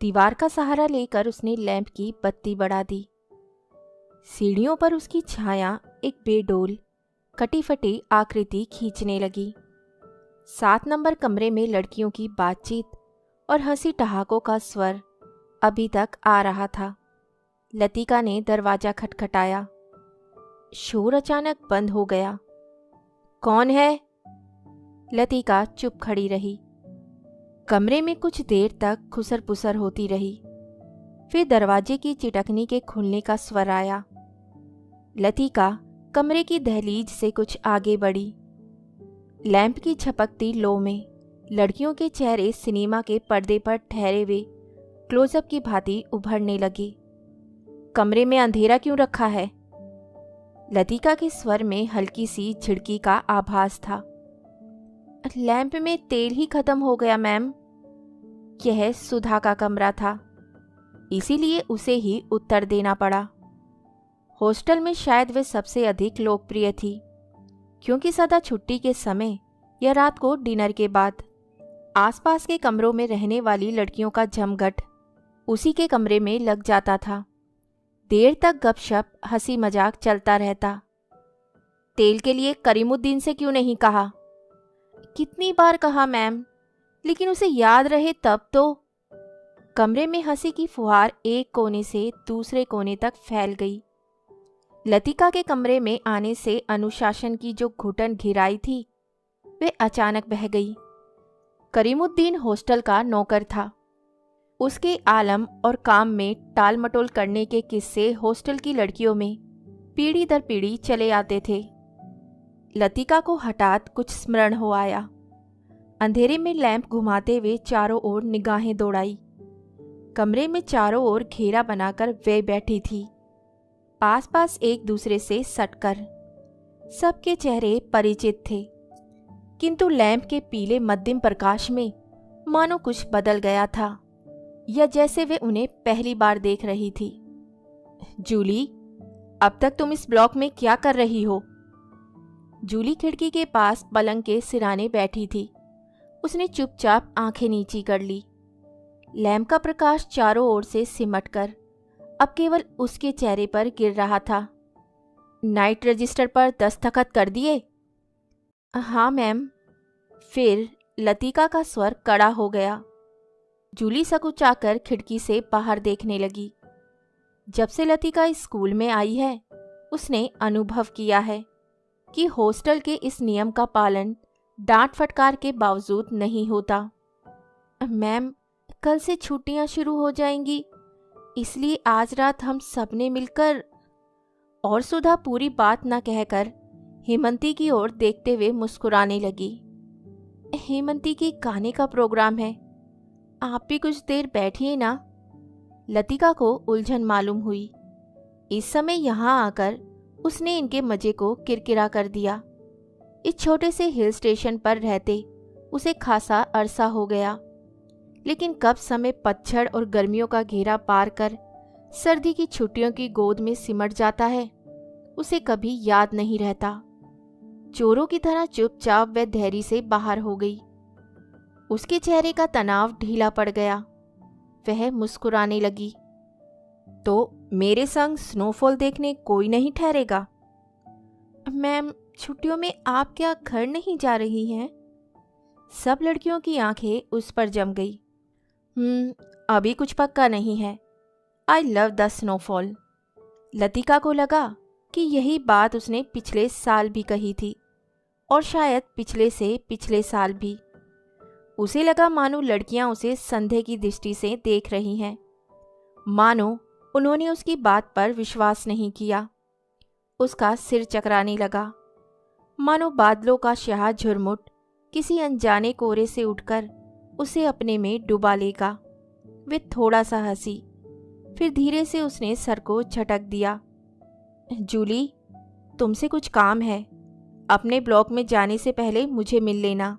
दीवार का सहारा लेकर उसने लैंप की बत्ती बढ़ा दी। सीढ़ियों पर उसकी छाया एक बेडोल कटी फटी आकृति खींचने लगी। 7 नंबर कमरे में लड़कियों की बातचीत और हंसी ठहाकों का स्वर अभी तक आ रहा था। लतिका ने दरवाजा खटखटाया। शोर अचानक बंद हो गया। कौन है? लतिका चुप खड़ी रही। कमरे में कुछ देर तक खुसर पुसर होती रही। फिर दरवाजे की चिटकनी के खुलने का स्वर आया। लतिका कमरे की दहलीज से कुछ आगे बढ़ी। लैंप की झपकती लो में लड़कियों के चेहरे सिनेमा के पर्दे पर ठहरे हुए क्लोजअप की भांति उभरने लगे। कमरे में अंधेरा क्यों रखा है? लतिका के स्वर में हल्की सी झिड़की का आभास था। लैंप में तेल ही खत्म हो गया मैम। यह सुधा का कमरा था, इसीलिए उसे ही उत्तर देना पड़ा। हॉस्टल में शायद वे सबसे अधिक लोकप्रिय थी, क्योंकि सदा छुट्टी के समय या रात को डिनर के बाद आसपास के कमरों में रहने वाली लड़कियों का जमघट उसी के कमरे में लग जाता था। देर तक गपशप हंसी मजाक चलता रहता। तेल के लिए करीमुद्दीन से क्यों नहीं कहा? कितनी बार कहा मैम, लेकिन उसे याद रहे तब तो। कमरे में हंसी की फुहार एक कोने से दूसरे कोने तक फैल गई। लतिका के कमरे में आने से अनुशासन की जो घुटन घिराई थी वे अचानक बह गई। करीमुद्दीन हॉस्टल का नौकर था। उसके आलम और काम में टाल मटोल करने के किस्से हॉस्टल की लड़कियों में पीढ़ी दर पीढ़ी चले आते थे। लतिका को हठात कुछ स्मरण हो आया। अंधेरे में लैंप घुमाते हुए चारों ओर निगाहें दौड़ाई। कमरे में चारों ओर घेरा बनाकर वे बैठी थी, पास पास एक दूसरे से सटकर। सबके चेहरे परिचित थे, किंतु लैंप के पीले मध्यम प्रकाश में मानो कुछ बदल गया था, या जैसे वे उन्हें पहली बार देख रही थी। जूली, अब तक तुम इस ब्लॉक में क्या कर रही हो? जूली खिड़की के पास पलंग के सिराने बैठी थी। उसने चुपचाप आंखें नीची कर ली। लैंप का प्रकाश चारों ओर से सिमटकर अब केवल उसके चेहरे पर गिर रहा था। नाइट रजिस्टर पर दस्तखत कर दिए? हाँ मैम। फिर लतिका का स्वर कड़ा हो गया। जूली सकुचाकर खिड़की से बाहर देखने लगी। जब से लतिका इस स्कूल में आई है, उसने अनुभव किया है कि हॉस्टल के इस नियम का पालन डांट फटकार के बावजूद नहीं होता। मैम, कल से छुट्टियां शुरू हो जाएंगी, इसलिए आज रात हम सबने मिलकर। और सुधा पूरी बात न कहकर हेमंती की ओर देखते हुए मुस्कुराने लगी। हेमंती की गाने का प्रोग्राम है, आप भी कुछ देर बैठिए ना। लतिका को उलझन मालूम हुई। इस समय यहाँ आकर उसने इनके मजे को किरकिरा कर दिया। इस छोटे से हिल स्टेशन पर रहते उसे खासा अरसा हो गया, लेकिन कब समय पतझड़ और गर्मियों का घेरा पार कर सर्दी की छुट्टियों की गोद में सिमट जाता है, उसे कभी याद नहीं रहता। चोरों की तरह चुपचाप वह धैर्य से बाहर हो गई। उसके चेहरे का तनाव ढीला पड़ गया। वह मुस्कुराने लगी। तो मेरे संग स्नोफॉल देखने कोई नहीं ठहरेगा? मैम, छुट्टियों में आप क्या घर नहीं जा रही हैं? सब लड़कियों की आंखें उस पर जम गई। अभी कुछ पक्का नहीं है। I love the snowfall. Latika को लगा कि यही बात उसने पिछले साल भी कही थी, और शायद पिछले से पिछले साल भी। उसे लगा मानो लड़कियां उसे संदेह की दृष्टि से देख रही हैं, मानो उन्होंने उसकी बात पर विश्वास नहीं किया। उसका सिर चकराने लगा, मानो बादलों का शाह झुरमुट किसी अनजाने कोरे से उठकर उसे अपने में डुबा लेगा। वे थोड़ा सा हंसी, फिर धीरे से उसने सर को झटक दिया। जूली, तुमसे कुछ काम है। अपने ब्लॉक में जाने से पहले मुझे मिल लेना।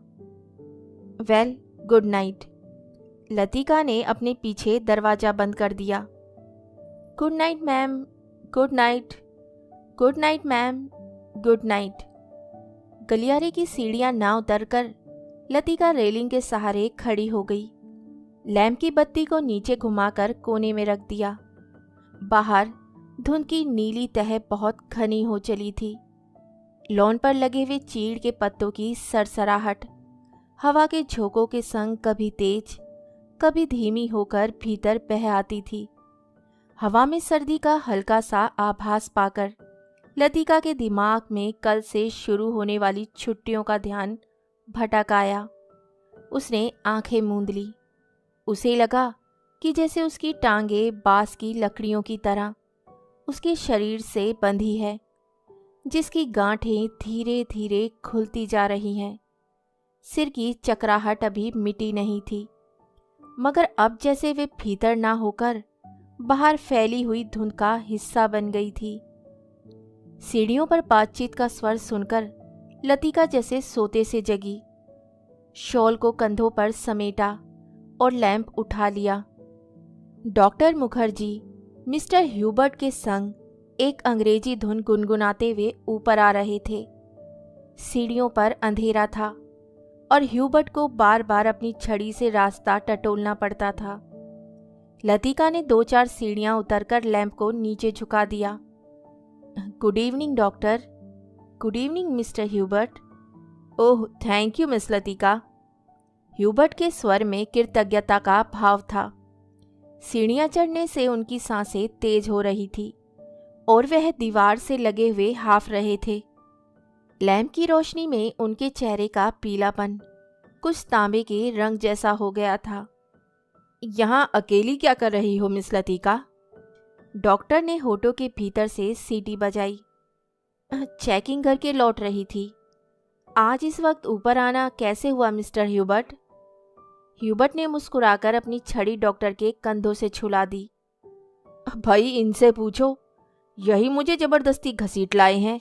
Well, good night. लतिका ने अपने पीछे दरवाजा बंद कर दिया। Good night ma'am, good night, good night ma'am, good night. गलियारे की सीढ़ियां ना उतरकर लतिका रेलिंग के सहारे खड़ी हो गई। लैंप की बत्ती को नीचे घुमाकर कोने में रख दिया। बाहर धुंध की नीली तह बहुत घनी हो चली थी। लॉन पर लगे हुए चीड़ के पत्तों की सरसराहट हवा के झोंकों के संग कभी तेज कभी धीमी होकर भीतर बह आती थी। हवा में सर्दी का हल्का सा आभास पाकर लतिका के दिमाग में कल से शुरू होने वाली छुट्टियों का ध्यान भटक आया। उसने आंखें मूंद ली। उसे लगा कि जैसे उसकी टांगें बांस की लकड़ियों की तरह उसके शरीर से बंधी है, जिसकी गांठें धीरे धीरे खुलती जा रही हैं। सिर की चकराहट अभी मिटी नहीं थी, मगर अब जैसे वे भीतर ना होकर बाहर फैली हुई धुंध का हिस्सा बन गई थी। सीढ़ियों पर बातचीत का स्वर सुनकर लतिका जैसे सोते से जगी। शॉल को कंधों पर समेटा और लैंप उठा लिया। डॉक्टर मुखर्जी मिस्टर ह्यूबर्ट के संग एक अंग्रेजी धुन गुनगुनाते हुए ऊपर आ रहे थे। सीढ़ियों पर अंधेरा था और ह्यूबर्ट को बार बार अपनी छड़ी से रास्ता टटोलना पड़ता था। लतिका ने 2-4 सीढ़ियां उतरकर लैंप को नीचे झुका दिया। Good evening doctor. Good evening mister Hubert. Oh thank you miss Latika. Hubert के स्वर में कृतज्ञता का भाव था। सीढ़ियां चढ़ने से उनकी सांसें तेज हो रही थी और वह दीवार से लगे हुए हाफ रहे थे। लैंप की रोशनी में उनके चेहरे का पीलापन कुछ तांबे के रंग जैसा हो गया था। यहाँ अकेली क्या कर रही हो मिस लतिका? डॉक्टर ने होठों के भीतर से सीटी बजाई। चेकिंग करके लौट रही थी। आज इस वक्त ऊपर आना कैसे हुआ मिस्टर ह्यूबर्ट? ह्यूबर्ट ने मुस्कुराकर अपनी छड़ी डॉक्टर के कंधों से छुला दी। भाई इनसे पूछो, यही मुझे जबरदस्ती घसीट लाए हैं।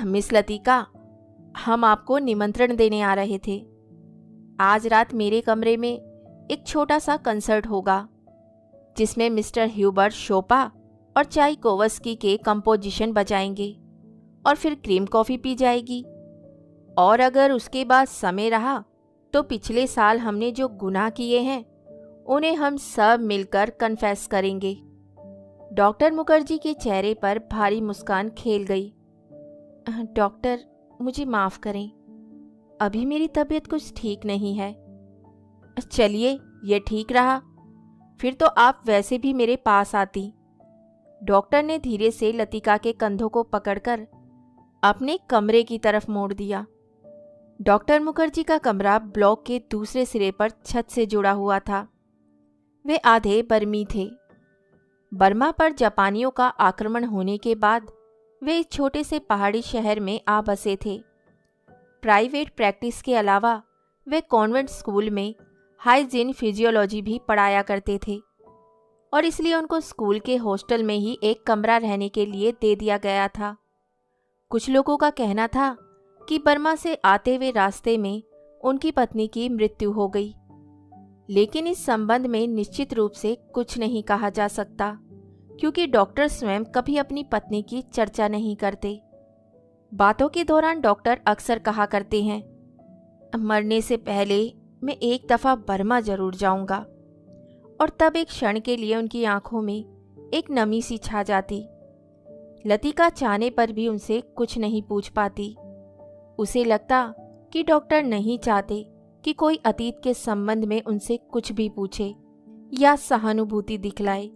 मिस लतिका, हम आपको निमंत्रण देने आ रहे थे। आज रात मेरे कमरे में एक छोटा सा कंसर्ट होगा, जिसमें मिस्टर ह्यूबर्ट शोपा और चाइकोवस्की के कंपोजिशन बजाएंगे और फिर क्रीम कॉफ़ी पी जाएगी। और अगर उसके बाद समय रहा तो पिछले साल हमने जो गुनाह किए हैं उन्हें हम सब मिलकर कन्फेस करेंगे। डॉक्टर मुखर्जी के चेहरे पर भारी मुस्कान खेल गई। डॉक्टर मुझे माफ़ करें, अभी मेरी तबीयत कुछ ठीक नहीं है। चलिए ये ठीक रहा, फिर तो आप वैसे भी मेरे पास आती। डॉक्टर ने धीरे से लतिका के कंधों को पकड़कर अपने कमरे की तरफ मोड़ दिया। डॉक्टर मुखर्जी का कमरा ब्लॉक के दूसरे सिरे पर छत से जुड़ा हुआ था। वे आधे बर्मी थे। बर्मा पर जापानियों का आक्रमण होने के बाद वे इस छोटे से पहाड़ी शहर में आ बसे थे। प्राइवेट प्रैक्टिस के अलावा वे कॉन्वेंट स्कूल में हाइजीन फिजियोलॉजी भी पढ़ाया करते थे और इसलिए उनको स्कूल के हॉस्टल में ही एक कमरा रहने के लिए दे दिया गया था। कुछ लोगों का कहना था कि बर्मा से आते हुए रास्ते में उनकी पत्नी की मृत्यु हो गई, लेकिन इस संबंध में निश्चित रूप से कुछ नहीं कहा जा सकता, क्योंकि डॉक्टर स्वयं कभी अपनी पत्नी की चर्चा नहीं करते। बातों के दौरान डॉक्टर अक्सर कहा करते हैं, मरने से पहले मैं एक दफ़ा बर्मा जरूर जाऊंगा, और तब एक क्षण के लिए उनकी आंखों में एक नमी सी छा जाती। लतिका चाहने पर भी उनसे कुछ नहीं पूछ पाती। उसे लगता कि डॉक्टर नहीं चाहते कि कोई अतीत के संबंध में उनसे कुछ भी पूछे या सहानुभूति दिखलाए।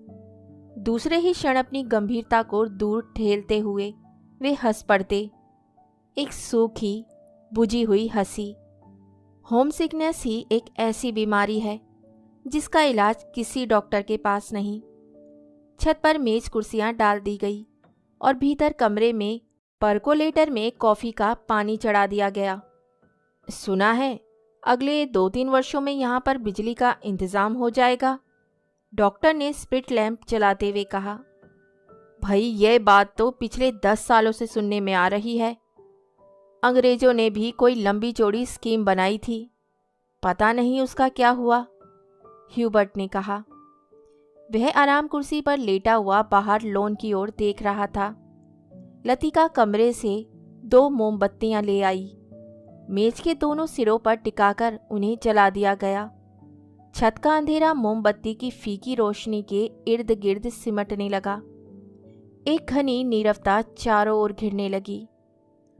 दूसरे ही क्षण अपनी गंभीरता को दूर ठेलते हुए वे हंस पड़ते, एक सूखी बुझी हुई हंसी। होम सिकनेस ही एक ऐसी बीमारी है जिसका इलाज किसी डॉक्टर के पास नहीं। छत पर मेज कुर्सियां डाल दी गई और भीतर कमरे में परकोलेटर में कॉफ़ी का पानी चढ़ा दिया गया। सुना है अगले 2-3 वर्षों में यहाँ पर बिजली का इंतज़ाम हो जाएगा, डॉक्टर ने स्प्रिट लैंप चलाते हुए कहा। भाई ये बात तो पिछले 10 सालों से सुनने में आ रही है। अंग्रेजों ने भी कोई लंबी चौड़ी स्कीम बनाई थी, पता नहीं उसका क्या हुआ, ह्यूबर्ट ने कहा। वह आराम कुर्सी पर लेटा हुआ बाहर लॉन की ओर देख रहा था। लतिका कमरे से 2 मोमबत्तियां ले आई। मेज के दोनों सिरों पर टिकाकर उन्हें जला दिया गया। छत का अंधेरा मोमबत्ती की फीकी रोशनी के इर्द गिर्द सिमटने लगा। एक घनी नीरवता चारों ओर घिरने लगी।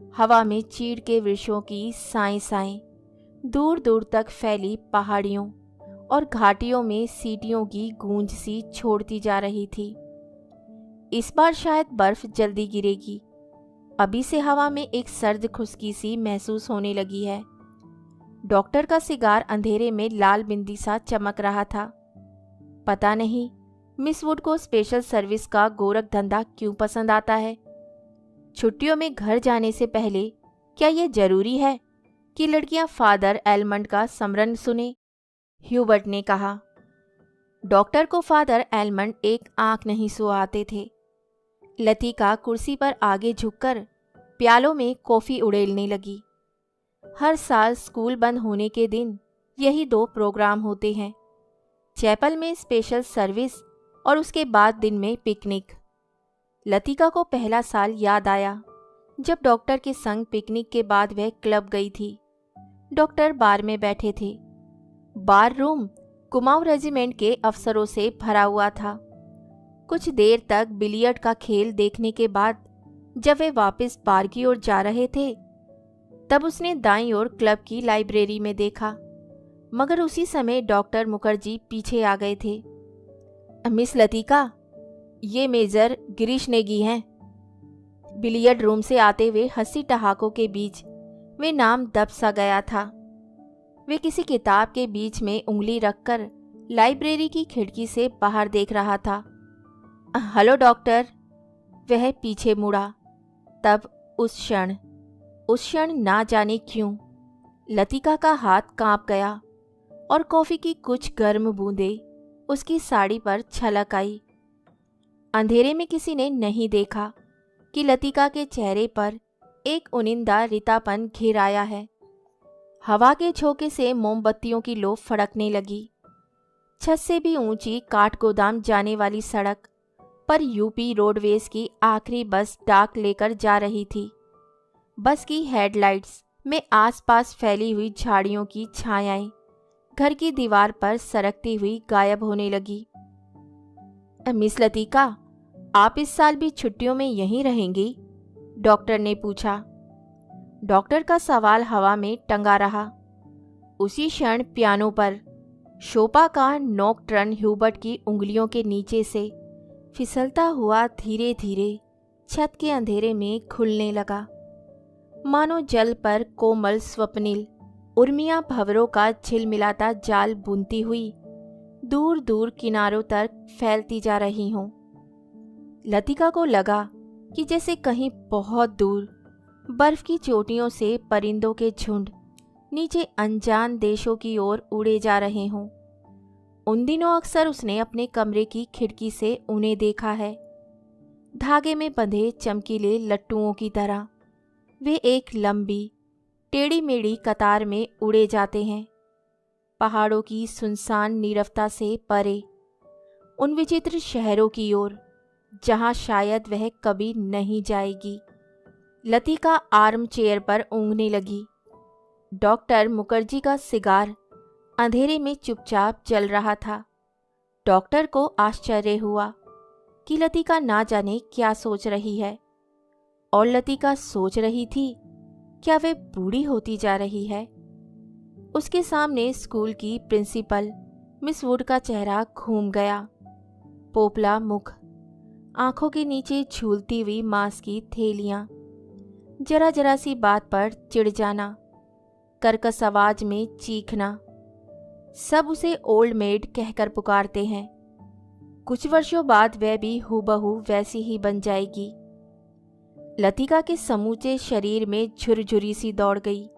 हवा में चीड़ के वृक्षों की साएं साएं, दूर दूर तक फैली पहाड़ियों और घाटियों में सीटियों की गूंज सी छोड़ती जा रही थी। इस बार शायद बर्फ जल्दी गिरेगी। अभी से हवा में एक सर्द खुश्की सी महसूस होने लगी है। डॉक्टर का सिगार अंधेरे में लाल बिंदी सा चमक रहा था। पता नहीं मिस वुड को स्पेशल सर्विस का गोरख धंधा क्यों पसंद आता है। छुट्टियों में घर जाने से पहले क्या यह जरूरी है कि लड़कियां फादर एलमंड का स्मरण सुने? ह्यूबर्ट ने कहा। डॉक्टर को फादर एलमंड एक आंख नहीं सुहाते थे। लतिका कुर्सी पर आगे झुककर प्यालों में कॉफी उड़ेलने लगी। हर साल स्कूल बंद होने के दिन यही 2 प्रोग्राम होते हैं, चैपल में स्पेशल सर्विस और उसके बाद दिन में पिकनिक। लतिका को पहला साल याद आया जब डॉक्टर के संग पिकनिक के बाद वह क्लब गई थी। डॉक्टर बार में बैठे थे। बार रूम कुमाऊं रेजिमेंट के अफसरों से भरा हुआ था। कुछ देर तक बिलियर्ड का खेल देखने के बाद जब वे वापस बार की ओर जा रहे थे तब उसने दाईं ओर क्लब की लाइब्रेरी में देखा, मगर उसी समय डॉक्टर मुखर्जी पीछे आ गए थे। मिस लतिका, ये मेजर गिरीश नेगी हैं। बिलियर्ड रूम से आते हुए हंसी ठहाकों के बीच वे नाम दब सा गया था। वे किसी किताब के बीच में उंगली रखकर लाइब्रेरी की खिड़की से बाहर देख रहा था। Hello doctor. वह पीछे मुड़ा। तब उस क्षण ना जाने क्यों लतिका का हाथ कांप गया और कॉफी की कुछ गर्म बूंदें उसकी साड़ी पर छलक आई। अंधेरे में किसी ने नहीं देखा कि लतिका के चेहरे पर एक उनिंदा रितापन घिर आया है। हवा के झोंके से मोमबत्तियों की लो फड़कने लगी। छत से भी ऊंची काठगोदाम जाने वाली सड़क पर यूपी रोडवेज की आखिरी बस डाक लेकर जा रही थी। बस की हेडलाइट्स में आसपास फैली हुई झाड़ियों की छायाएं घर की दीवार पर सरकती हुई गायब होने लगी। मिस लतिका, आप इस साल भी छुट्टियों में यहीं रहेंगी? डॉक्टर ने पूछा। डॉक्टर का सवाल हवा में टंगा रहा। उसी क्षण पियानो पर शोपा का नॉकटर्न ह्यूबर्ट की उंगलियों के नीचे से फिसलता हुआ धीरे धीरे छत के अंधेरे में खुलने लगा। मानो जल पर कोमल स्वप्निल उर्मियां भंवरों का झिलमिलाता जाल बुनती हुई दूर दूर किनारों तक फैलती जा रही हों। लतिका को लगा कि जैसे कहीं बहुत दूर बर्फ की चोटियों से परिंदों के झुंड नीचे अनजान देशों की ओर उड़े जा रहे हों। उन दिनों अक्सर उसने अपने कमरे की खिड़की से उन्हें देखा है, धागे में बंधे चमकीले लट्टुओं की तरह। वे एक लंबी टेढ़ी मेढ़ी कतार में उड़े जाते हैं, पहाड़ों की सुनसान नीरवता से परे, उन विचित्र शहरों की ओर जहां शायद वह कभी नहीं जाएगी। लतिका आर्म चेयर पर ऊँघने लगी। डॉक्टर मुखर्जी का सिगार अंधेरे में चुपचाप जल रहा था। डॉक्टर को आश्चर्य हुआ कि लतिका ना जाने क्या सोच रही है, और लतिका सोच रही थी क्या वे बूढ़ी होती जा रही है। उसके सामने स्कूल की प्रिंसिपल मिस वुड का चेहरा घूम गया। पोपला मुख, आंखों के नीचे झूलती हुई मांस की थैलियां, जरा जरा सी बात पर चिढ़ जाना, कर्कश आवाज में चीखना, सब उसे ओल्ड मेड कहकर पुकारते हैं। कुछ वर्षों बाद वह भी हूबहू वैसी ही बन जाएगी। लतिका के समूचे शरीर में झुरझुरी सी दौड़ गई,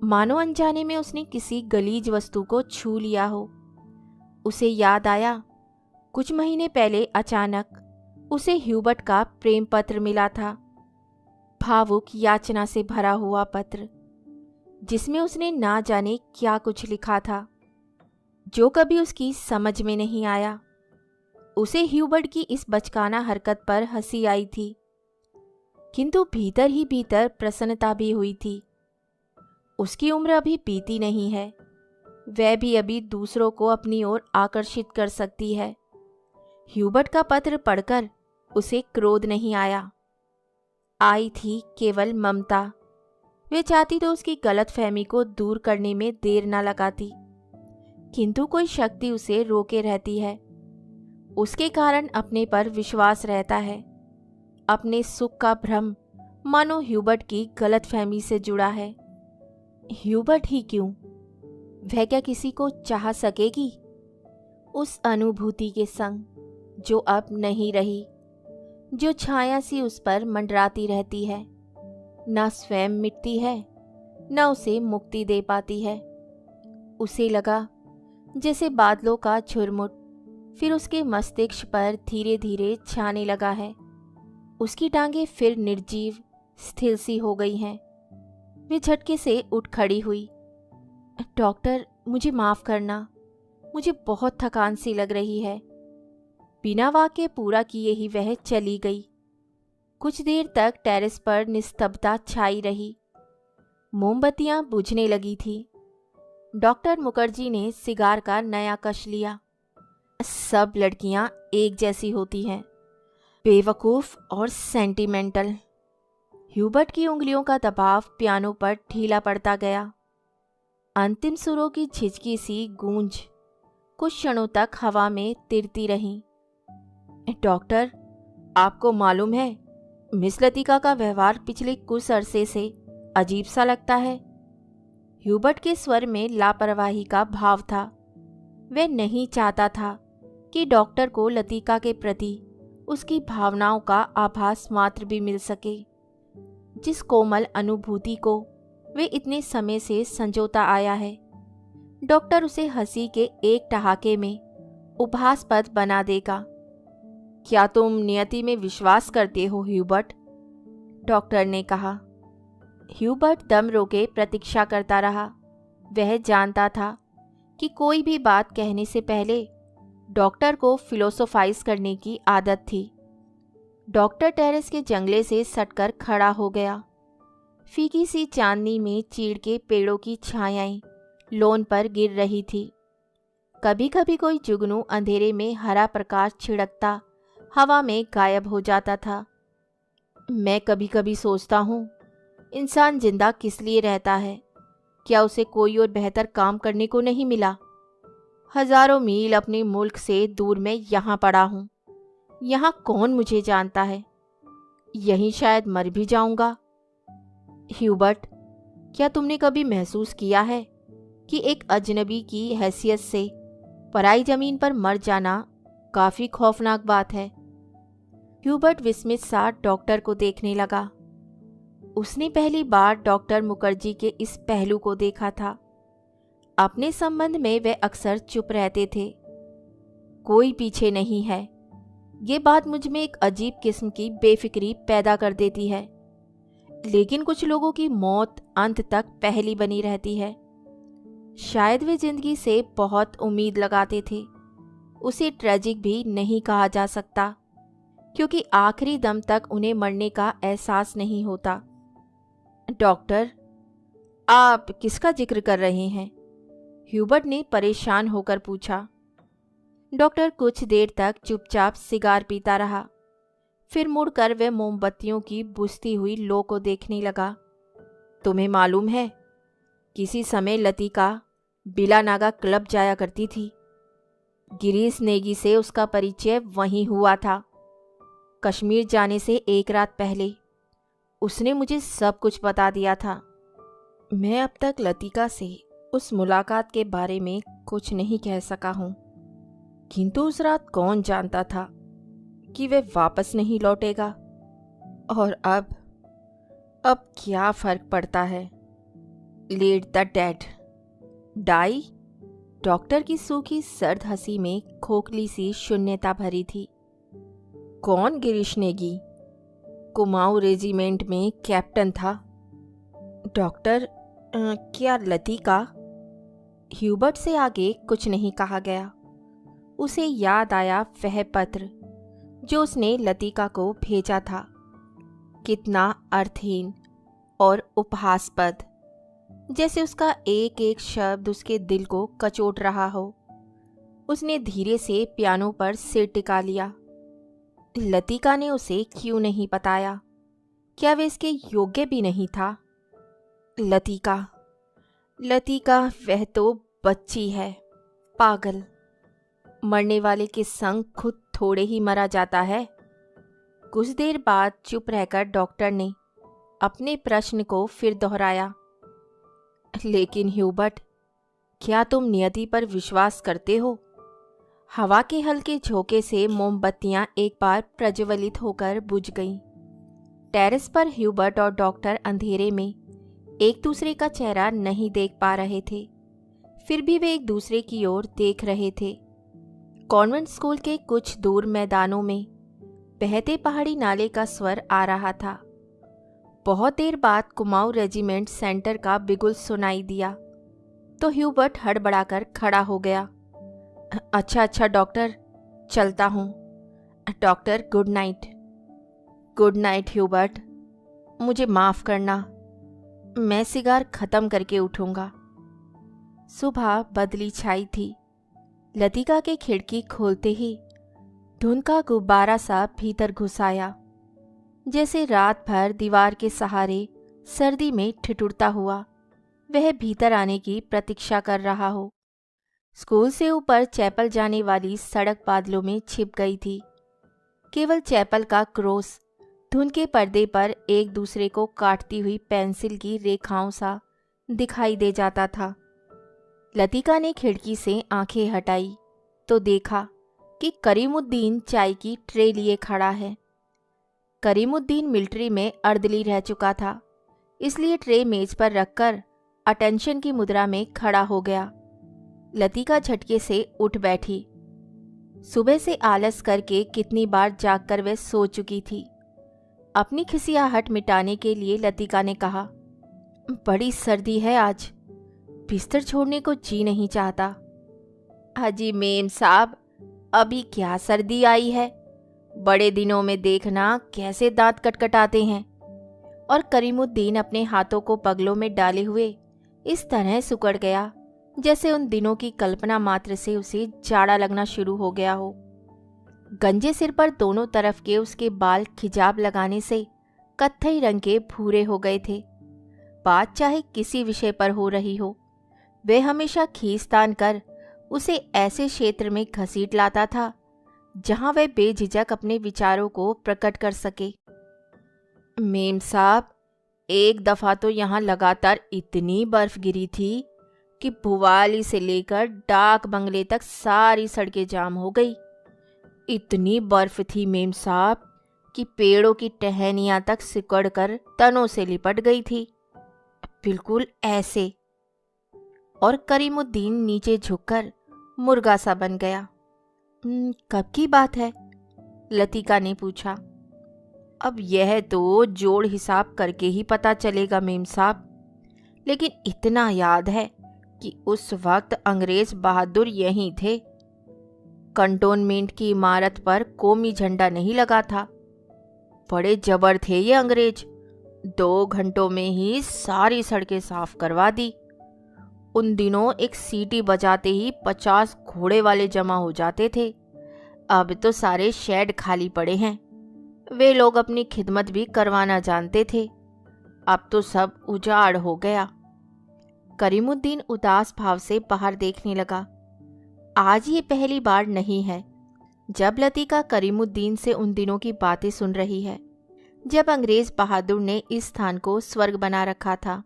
मानो अनजाने में उसने किसी गलीज वस्तु को छू लिया हो। उसे याद आया कुछ महीने पहले अचानक उसे ह्यूबर्ट का प्रेम पत्र मिला था, भावुक याचना से भरा हुआ पत्र, जिसमें उसने ना जाने क्या कुछ लिखा था जो कभी उसकी समझ में नहीं आया। उसे ह्यूबर्ट की इस बचकाना हरकत पर हंसी आई थी, किंतु भीतर ही भीतर प्रसन्नता भी हुई थी। उसकी उम्र अभी बीती नहीं है, वह भी अभी दूसरों को अपनी ओर आकर्षित कर सकती है। ह्यूबर्ट का पत्र पढ़कर उसे क्रोध नहीं आया, आई थी केवल ममता। वे चाहती तो उसकी गलतफहमी को दूर करने में देर न लगाती, किंतु कोई शक्ति उसे रोके रहती है। उसके कारण अपने पर विश्वास रहता है। अपने सुख का भ्रम मानो ह्यूबर्ट की गलतफहमी से जुड़ा है। ह्यूबर्ट ही क्यों, वह क्या किसी को चाह सकेगी उस अनुभूति के संग जो अब नहीं रही, जो छाया सी उस पर मंडराती रहती है, न स्वयं मिटती है न उसे मुक्ति दे पाती है। उसे लगा जैसे बादलों का झुरमुट फिर उसके मस्तिष्क पर धीरे धीरे छाने लगा है। उसकी टांगें फिर निर्जीव स्थिर सी हो गई हैं। वे झटके से उठ खड़ी हुई। डॉक्टर, मुझे माफ़ करना, मुझे बहुत थकान सी लग रही है। बिना वाक्य पूरा किए ही वह चली गई। कुछ देर तक टेरेस पर निस्तब्धता छाई रही। मोमबत्तियां बुझने लगी थी। डॉक्टर मुखर्जी ने सिगार का नया कश लिया। सब लड़कियां एक जैसी होती हैं, बेवकूफ़ और सेंटिमेंटल। ह्यूबर्ट की उंगलियों का दबाव पियानो पर ढीला पड़ता गया। अंतिम सुरों की झिझकी सी गूंज कुछ क्षणों तक हवा में तिरती रही। डॉक्टर, आपको मालूम है, मिस लतिका का व्यवहार पिछले कुछ अरसे से अजीब सा लगता है। ह्यूबर्ट के स्वर में लापरवाही का भाव था। वह नहीं चाहता था कि डॉक्टर को लतिका के प्रति उसकी भावनाओं का आभास मात्र भी मिल सके। जिस कोमल अनुभूति को वे इतने समय से संजोता आया है, डॉक्टर उसे हंसी के एक ठहाके में उपहासपद बना देगा। क्या तुम नियति में विश्वास करते हो ह्यूबर्ट? डॉक्टर ने कहा। ह्यूबर्ट दम रोके प्रतीक्षा करता रहा। वह जानता था कि कोई भी बात कहने से पहले डॉक्टर को फिलोसोफाइज करने की आदत थी। डॉक्टर टेरेस के जंगले से सटकर खड़ा हो गया। फीकी सी चांदनी में चीड़ के पेड़ों की छायाएं लॉन पर गिर रही थी। कभी कभी कोई जुगनू अंधेरे में हरा प्रकाश छिड़कता हवा में गायब हो जाता था। मैं कभी कभी सोचता हूँ, इंसान जिंदा किस लिए रहता है? क्या उसे कोई और बेहतर काम करने को नहीं मिला? हजारों मील अपने मुल्क से दूर मैं यहाँ पड़ा हूँ। यहाँ कौन मुझे जानता है? यहीं शायद मर भी जाऊंगा। ह्यूबर्ट, क्या तुमने कभी महसूस किया है कि एक अजनबी की हैसियत से पराई जमीन पर मर जाना काफ़ी खौफनाक बात है? ह्यूबर्ट विस्मित सा डॉक्टर को देखने लगा। उसने पहली बार डॉक्टर मुखर्जी के इस पहलू को देखा था। अपने संबंध में वे अक्सर चुप रहते थे। कोई पीछे नहीं है, ये बात मुझ में एक अजीब किस्म की बेफिक्री पैदा कर देती है। लेकिन कुछ लोगों की मौत अंत तक पहली बनी रहती है। शायद वे जिंदगी से बहुत उम्मीद लगाते थे। उसे ट्रेजिक भी नहीं कहा जा सकता, क्योंकि आखिरी दम तक उन्हें मरने का एहसास नहीं होता। डॉक्टर, आप किसका जिक्र कर रहे हैं? ह्यूबर्ट ने परेशान होकर पूछा। डॉक्टर कुछ देर तक चुपचाप सिगार पीता रहा। फिर मुड़कर वह मोमबत्तियों की बुझती हुई लो को देखने लगा। तुम्हें मालूम है, किसी समय लतिका बिलानागा क्लब जाया करती थी। गिरीश नेगी से उसका परिचय वहीं हुआ था। कश्मीर जाने से एक रात पहले उसने मुझे सब कुछ बता दिया था। मैं अब तक लतिका से उस मुलाकात के बारे में कुछ नहीं कह सका हूँ, किंतु उस रात कौन जानता था कि वह वापस नहीं लौटेगा। और अब क्या फर्क पड़ता है? Let the dead die. Doctor की सूखी सर्द हंसी में खोखली सी शून्यता भरी थी। कौन गिरीश नेगी? कुमाऊं रेजिमेंट में कैप्टन था। डॉक्टर, क्या लतिका? ह्यूबर्ट से आगे कुछ नहीं कहा गया। उसे याद आया वह पत्र जो उसने लतिका को भेजा था। कितना अर्थहीन और उपहासपद। जैसे उसका एक एक शब्द उसके दिल को कचोट रहा हो। उसने धीरे से पियानो पर सिर टिका लिया। लतिका ने उसे क्यों नहीं बताया? क्या वे इसके योग्य भी नहीं था? लतिका, लतिका वह तो बच्ची है, पागल। मरने वाले के संग खुद थोड़े ही मरा जाता है। कुछ देर बाद चुप रहकर डॉक्टर ने अपने प्रश्न को फिर दोहराया। लेकिन ह्यूबर्ट, क्या तुम नियति पर विश्वास करते हो? हवा के हल्के झोंके से मोमबत्तियां एक बार प्रज्वलित होकर बुझ गईं। टेरेस पर ह्यूबर्ट और डॉक्टर अंधेरे में एक दूसरे का चेहरा नहीं देख पा रहे थे, फिर भी वे एक दूसरे की ओर देख रहे थे। कॉन्वेंट स्कूल के कुछ दूर मैदानों में बहते पहाड़ी नाले का स्वर आ रहा था। बहुत देर बाद कुमाऊं रेजिमेंट सेंटर का बिगुल सुनाई दिया तो ह्यूबर्ट हड़बड़ाकर खड़ा हो गया। अच्छा डॉक्टर, चलता हूँ। Doctor, good night. Good night Hubert, मुझे माफ़ करना, मैं सिगार ख़त्म करके उठूँगा। सुबह बदली छाई थी। लतिका के खिड़की खोलते ही धुंध का गुब्बारा सा भीतर घुस आया, जैसे रात भर दीवार के सहारे सर्दी में ठिठुरता हुआ वह भीतर आने की प्रतीक्षा कर रहा हो। स्कूल से ऊपर चैपल जाने वाली सड़क बादलों में छिप गई थी। केवल चैपल का क्रॉस धुंध के पर्दे पर एक दूसरे को काटती हुई पेंसिल की रेखाओं सा दिखाई दे जाता था। लतिका ने खिड़की से आंखें हटाई तो देखा कि करीमुद्दीन चाय की ट्रे लिए खड़ा है। करीमुद्दीन मिलिट्री में अर्दली रह चुका था, इसलिए ट्रे मेज पर रखकर अटेंशन की मुद्रा में खड़ा हो गया। लतिका झटके से उठ बैठी। सुबह से आलस करके कितनी बार जागकर वह सो चुकी थी। अपनी खिसियाहट मिटाने के लिए लतिका ने कहा, बड़ी सर्दी है आज, बिस्तर छोड़ने को जी नहीं चाहता। हाजी मेम साहब, अभी क्या सर्दी आई है, बड़े दिनों में देखना कैसे दांत कटकटाते हैं। और करीमुद्दीन अपने हाथों को बगलों में डाले हुए इस तरह सुकड़ गया जैसे उन दिनों की कल्पना मात्र से उसे जाड़ा लगना शुरू हो गया हो। गंजे सिर पर दोनों तरफ के उसके बाल खिजाब लगाने से कत्थई रंग के भूरे हो गए थे। बात चाहे किसी विषय पर हो रही हो, वे हमेशा खींच तान कर उसे ऐसे क्षेत्र में घसीट लाता था जहां वह बेझिझक अपने विचारों को प्रकट कर सके। मेम साहब, एक दफा तो यहाँ लगातार इतनी बर्फ गिरी थी कि भुवाली से लेकर डाक बंगले तक सारी सड़कें जाम हो गई। इतनी बर्फ थी मेम साहब कि पेड़ों की टहनियां तक सिकुड़ कर तनों से लिपट गई थी, बिल्कुल ऐसे। और करीमुद्दीन नीचे झुककर मुर्गा सा बन गया। कब की बात है? लतिका ने पूछा। अब यह तो जोड़ हिसाब करके ही पता चलेगा मेम साहब, लेकिन इतना याद है कि उस वक्त अंग्रेज बहादुर यहीं थे। कंटोनमेंट की इमारत पर कौमी झंडा नहीं लगा था। बड़े जबर थे ये अंग्रेज, 2 घंटों में ही सारी सड़कें साफ करवा दी। उन दिनों एक सीटी बजाते ही 50 घोड़े वाले जमा हो जाते थे। अब तो सारे शेड खाली पड़े हैं। वे लोग अपनी खिदमत भी करवाना जानते थे। अब तो सब उजाड़ हो गया। करीमुद्दीन उदास भाव से बाहर देखने लगा। आज ये पहली बार नहीं है जब लतिका करीमुद्दीन से उन दिनों की बातें सुन रही है, जब अंग्रेज बहादुर ने इस स्थान को स्वर्ग बना रखा था।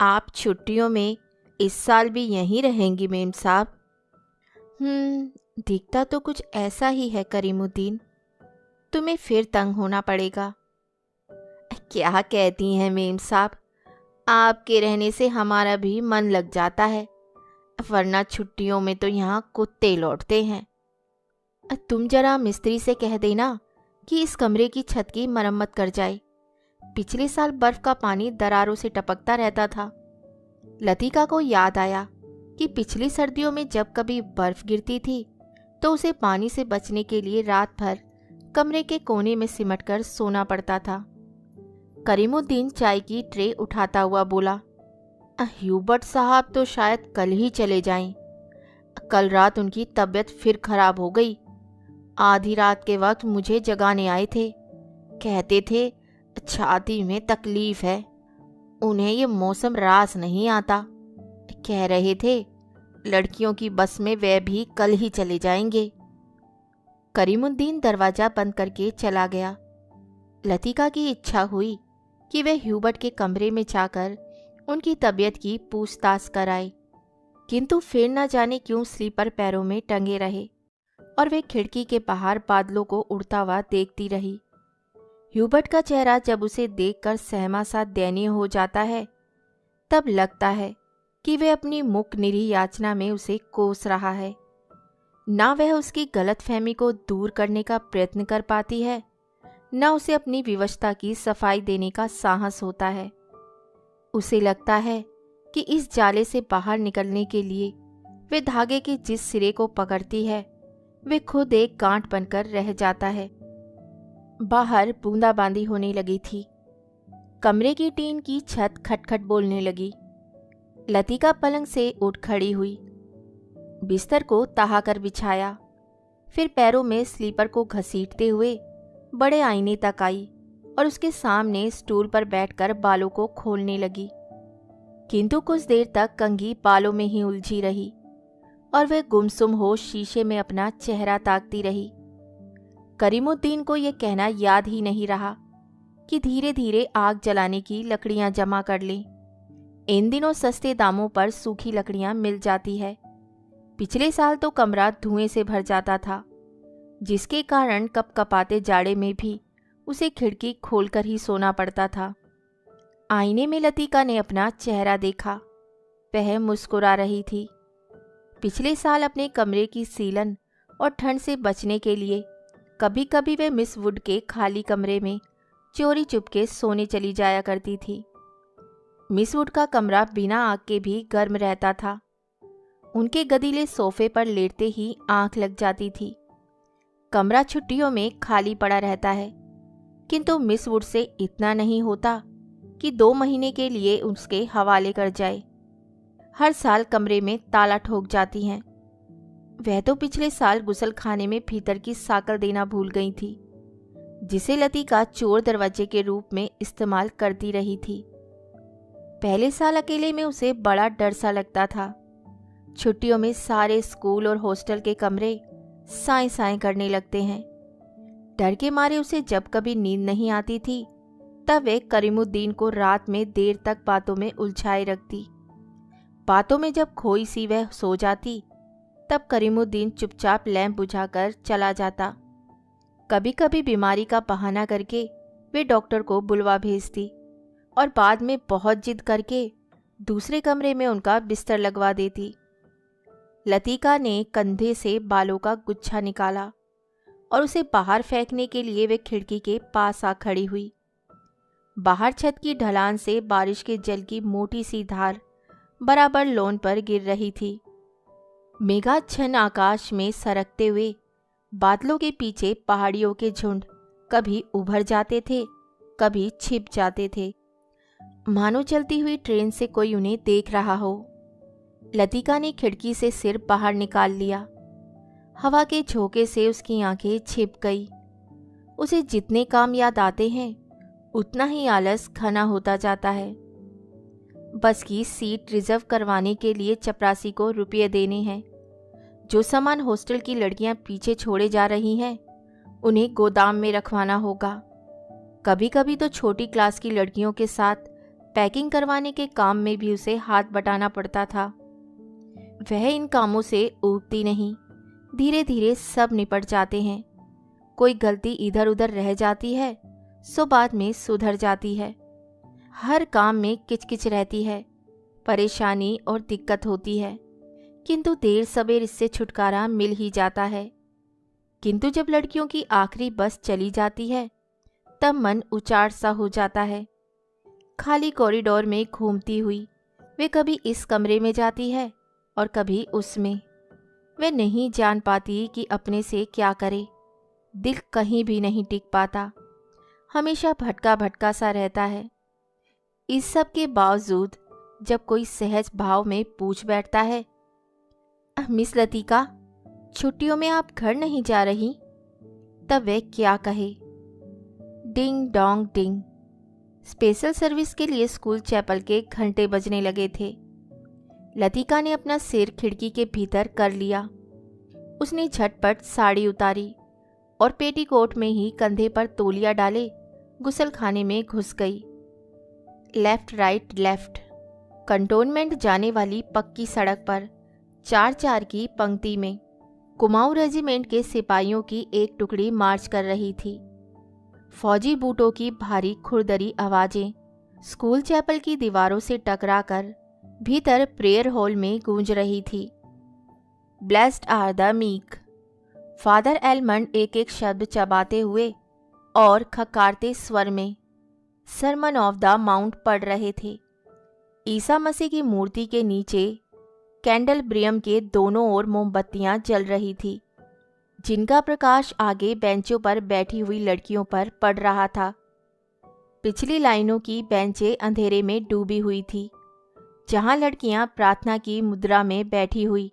आप छुट्टियों में इस साल भी यहीं रहेंगी मेम साहब? दिखता तो कुछ ऐसा ही है करीमुद्दीन, तुम्हें फिर तंग होना पड़ेगा। क्या कहती हैं मेम साहब, आपके रहने से हमारा भी मन लग जाता है, वरना छुट्टियों में तो यहाँ कुत्ते लौटते हैं। तुम जरा मिस्त्री से कह देना कि इस कमरे की छत की मरम्मत कर जाए। पिछले साल बर्फ का पानी दरारों से टपकता रहता था। लतिका को याद आया कि पिछली सर्दियों में जब कभी बर्फ गिरती थी तो उसे पानी से बचने के लिए रात भर कमरे के कोने में सिमटकर सोना पड़ता था। करीमुद्दीन चाय की ट्रे उठाता हुआ बोला, ह्यूबर्ट साहब तो शायद कल ही चले जाएं। कल रात उनकी तबीयत फिर खराब हो गई। आधी रात के वक्त मुझे जगाने आए थे। कहते थे छाती में तकलीफ है, उन्हें ये मौसम रास नहीं आता। कह रहे थे लड़कियों की बस में वे भी कल ही चले जाएंगे। करीमुद्दीन दरवाज़ा बंद करके चला गया। लतिका की इच्छा हुई कि वे ह्यूबर्ट के कमरे में जाकर उनकी तबीयत की पूछताछ कराए, किंतु फिर न जाने क्यों स्लीपर पैरों में टंगे रहे और वे खिड़की के बाहर बादलों को उड़ता हुआ देखती रही। ह्यूबर्ट का चेहरा जब उसे देखकर सहमा सा दयनीय हो जाता है, तब लगता है कि वे अपनी मुख निरी याचना में उसे कोस रहा है। ना वह उसकी गलतफहमी को दूर करने का प्रयत्न कर पाती है, न उसे अपनी विवशता की सफाई देने का साहस होता है। उसे लगता है कि इस जाले से बाहर निकलने के लिए वे धागे के जिस सिरे को पकड़ती है, वे खुद एक गांठ बनकर रह जाता है। बाहर बूंदाबांदी होने लगी थी। कमरे की टीन की छत खटखट बोलने लगी। लतिका पलंग से उठ खड़ी हुई, बिस्तर को तहाकर बिछाया, फिर पैरों में स्लीपर को घसीटते हुए बड़े आईने तक आई और उसके सामने स्टूल पर बैठकर बालों को खोलने लगी। किंतु कुछ देर तक कंघी बालों में ही उलझी रही और वह गुमसुम हो शीशे में अपना चेहरा ताकती रही। करीमुद्दीन को यह कहना याद ही नहीं रहा कि धीरे धीरे आग जलाने की लकड़ियां जमा कर लें। इन दिनों सस्ते दामों पर सूखी लकड़ियां मिल जाती है। पिछले साल तो कमरा धुएं से भर जाता था, जिसके कारण कपकपाते जाड़े में भी उसे खिड़की खोलकर ही सोना पड़ता था। आईने में लतिका ने अपना चेहरा देखा। वह मुस्कुरा रही थी। पिछले साल अपने कमरे की सीलन और ठंड से बचने के लिए कभी कभी वे मिस वुड के खाली कमरे में चोरी चुपके सोने चली जाया करती थी। मिस वुड का कमरा बिना आग के भी गर्म रहता था। उनके गदीले सोफे पर लेटते ही आंख लग जाती थी। कमरा छुट्टियों में खाली पड़ा रहता है, किंतु मिस वुड से इतना नहीं होता कि 2 महीने के लिए उसके हवाले कर जाए। हर साल कमरे में ताला ठोक जाती हैं। वह तो पिछले साल गुसल खाने में भीतर की साकल देना भूल गई थी, जिसे लतिका चोर दरवाजे के रूप में इस्तेमाल करती रही थी। पहले साल अकेले में उसे बड़ा डर सा लगता था। छुट्टियों में सारे स्कूल और हॉस्टल के कमरे साएं साएं करने लगते हैं। डर के मारे उसे जब कभी नींद नहीं आती थी, तब वे करीमुद्दीन को रात में देर तक बातों में उलझाए रखती। बातों में जब खोई सी वह सो जाती, तब करीमुद्दीन चुपचाप लैंप बुझाकर चला जाता। कभी कभी बीमारी का बहाना करके वे डॉक्टर को बुलवा भेजती और बाद में बहुत जिद करके दूसरे कमरे में उनका बिस्तर लगवा देती। लतिका ने कंधे से बालों का गुच्छा निकाला और उसे बाहर फेंकने के लिए वे खिड़की के पास आ खड़ी हुई। बाहर छत की ढलान से बारिश के जल की मोटी सी धार बराबर लॉन पर गिर रही थी। मेघाच्छन्न आकाश में सरकते हुए बादलों के पीछे पहाड़ियों के झुंड कभी उभर जाते थे, कभी छिप जाते थे, मानो चलती हुई ट्रेन से कोई उन्हें देख रहा हो। लतिका ने खिड़की से सिर बाहर निकाल लिया। हवा के झोंके से उसकी आंखें छिप गई। उसे जितने काम याद आते हैं, उतना ही आलस घना होता जाता है। बस की सीट रिजर्व करवाने के लिए चपरासी को रुपये देने हैं। जो सामान हॉस्टल की लड़कियां पीछे छोड़े जा रही हैं, उन्हें गोदाम में रखवाना होगा। कभी कभी तो छोटी क्लास की लड़कियों के साथ पैकिंग करवाने के काम में भी उसे हाथ बटाना पड़ता था। वह इन कामों से ऊबती नहीं। धीरे धीरे सब निपट जाते हैं। कोई गलती इधर उधर रह जाती है, सो बाद में सुधर जाती है। हर काम में किचकिच रहती है, परेशानी और दिक्कत होती है, किंतु देर सबेर इससे छुटकारा मिल ही जाता है। किंतु जब लड़कियों की आखिरी बस चली जाती है, तब मन उचाट सा हो जाता है। खाली कॉरिडोर में घूमती हुई वे कभी इस कमरे में जाती है और कभी उसमें। वे नहीं जान पाती कि अपने से क्या करे। दिल कहीं भी नहीं टिक पाता, हमेशा भटका भटका सा रहता है। इस सब के बावजूद जब कोई सहज भाव में पूछ बैठता है, मिस लतिका, छुट्टियों में आप घर नहीं जा रही? तब वह क्या कहे। Ding dong ding. Special service के लिए स्कूल चैपल के घंटे बजने लगे थे। लतिका ने अपना सिर खिड़की के भीतर कर लिया। उसने झटपट साड़ी उतारी और पेटीकोट में ही कंधे पर तौलिया डाले गुसलखाने में घुस गई। Left right left. कंटोनमेंट जाने वाली पक्की सड़क पर 4-4 की पंक्ति में कुमाऊं रेजिमेंट के सिपाहियों की एक टुकड़ी मार्च कर रही थी। फौजी बूटों की भारी खुरदरी आवाजें स्कूल चैपल की दीवारों से टकराकर भीतर प्रेयर हॉल में गूंज रही थी। Blessed are the meek. Father Elmond एक एक शब्द चबाते हुए और खकारते स्वर में सरमन ऑफ द माउंट पढ़ रहे थे। ईसा मसीह की मूर्ति के नीचे कैंडलब्रियम के दोनों ओर मोमबत्तियां जल रही थी, जिनका प्रकाश आगे बेंचों पर बैठी हुई लड़कियों पर पड़ रहा था। पिछली लाइनों की बेंचें अंधेरे में डूबी हुई थी, जहां लड़कियां प्रार्थना की मुद्रा में बैठी हुई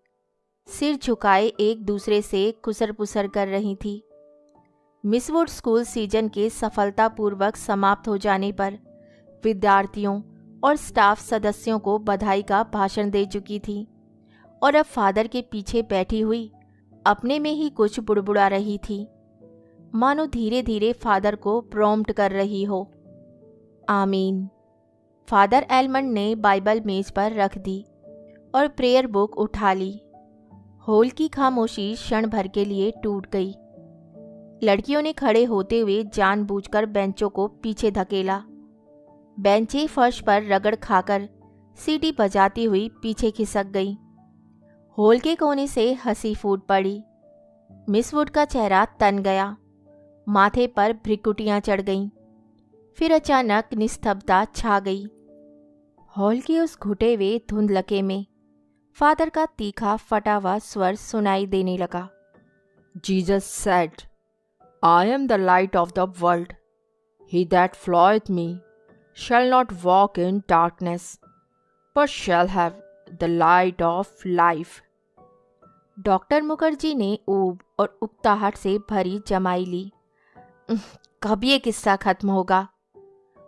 सिर झुकाए एक दूसरे से खुसर पुसर कर रही थी। मिसवुड स्कूल सीजन के सफलतापूर्वक समाप्त हो जाने पर विद्यार्थियों और स्टाफ सदस्यों को बधाई का भाषण दे चुकी थी और अब फादर के पीछे बैठी हुई अपने में ही कुछ बुड़बुड़ा रही थी, मानो धीरे धीरे फादर को प्रॉम्प्ट कर रही हो। आमीन। फादर एलमंड ने बाइबल मेज पर रख दी और प्रेयर बुक उठा ली। हॉल की खामोशी क्षण भर के लिए टूट गई। लड़कियों ने खड़े होते हुए जानबूझकर बेंचों को पीछे धकेला। बेंचें फर्श पर रगड़ खाकर सीटी बजाती हुई पीछे खिसक गई। हॉल के कोने से हंसी फूट पड़ी। मिस वुड का चेहरा तन गया, माथे पर भ्रिकुटियां चढ़ गईं। फिर अचानक निस्तब्धता छा गई। हॉल के उस घुटे हुए धुंधलके में फादर का तीखा फटा हुआ स्वर सुनाई देने लगा। Jesus said, I am the light of the world. He that followeth me shall not walk in darkness, but shall have the light of life. Doctor Mukherjee ने ऊब और उकताहट से भरी जमाई ली। कब ये किस्सा खत्म होगा?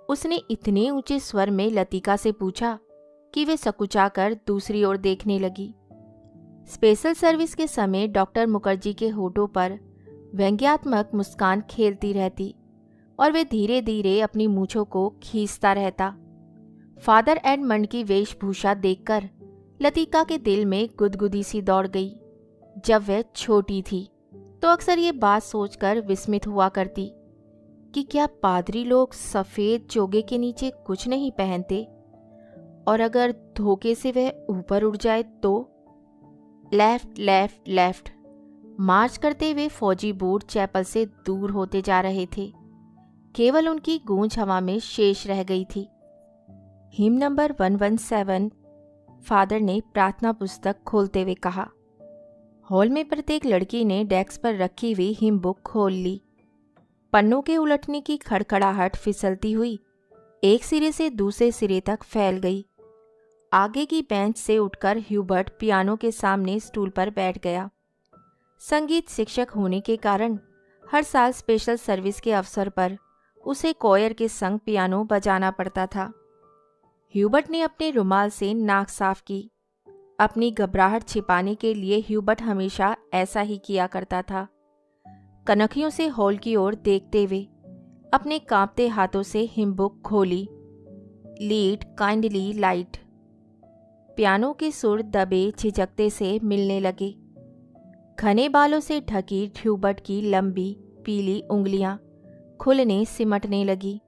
उसने इतने ऊंचे स्वर में लतिका से पूछा कि वे सकुचाकर दूसरी ओर देखने लगी। स्पेशल सर्विस के समय डॉक्टर मुखर्जी के होठों पर व्यंग्यात्मक मुस्कान खेलती रहती और वे धीरे धीरे अपनी मूंछों को खींचता रहता। फादर एडमंड की वेशभूषा देखकर लतिका के दिल में गुदगुदी सी दौड़ गई। जब वह छोटी थी तो अक्सर ये बात सोचकर विस्मित हुआ करती कि क्या पादरी लोग सफ़ेद चोगे के नीचे कुछ नहीं पहनते, और अगर धोखे से वह ऊपर उड़ जाए तो। Left left left. मार्च करते हुए फौजी बूट चैपल से दूर होते जा रहे थे। केवल उनकी गूंज हवा में शेष रह गई थी। Him number 117। फादर ने प्रार्थना पुस्तक खोलते हुए कहा। हॉल में प्रत्येक लड़की ने डेस्क पर रखी हुई हिम बुक खोल ली। पन्नों के उलटने की खड़खड़ाहट फिसलती हुई एक सिरे से दूसरे सिरे तक फैल गई। आगे की बेंच से उठकर ह्यूबर्ट पियानो के सामने स्टूल पर बैठ गया। संगीत शिक्षक होने के कारण हर साल स्पेशल सर्विस के अवसर पर उसे कोयर के संग पियानो बजाना पड़ता था। ह्यूबर्ट ने अपने रुमाल से नाक साफ की। अपनी घबराहट छिपाने के लिए ह्यूबर्ट हमेशा ऐसा ही किया करता था। कनखियों से हॉल की ओर देखते हुए अपने कांपते हाथों से हिम बुक खोली। Lead kindly light. पियानो के सुर दबे झिझकते से मिलने लगे। घने बालों से ढकी ह्यूबर्ट की लंबी पीली उंगलियां खुलने सिमटने लगी।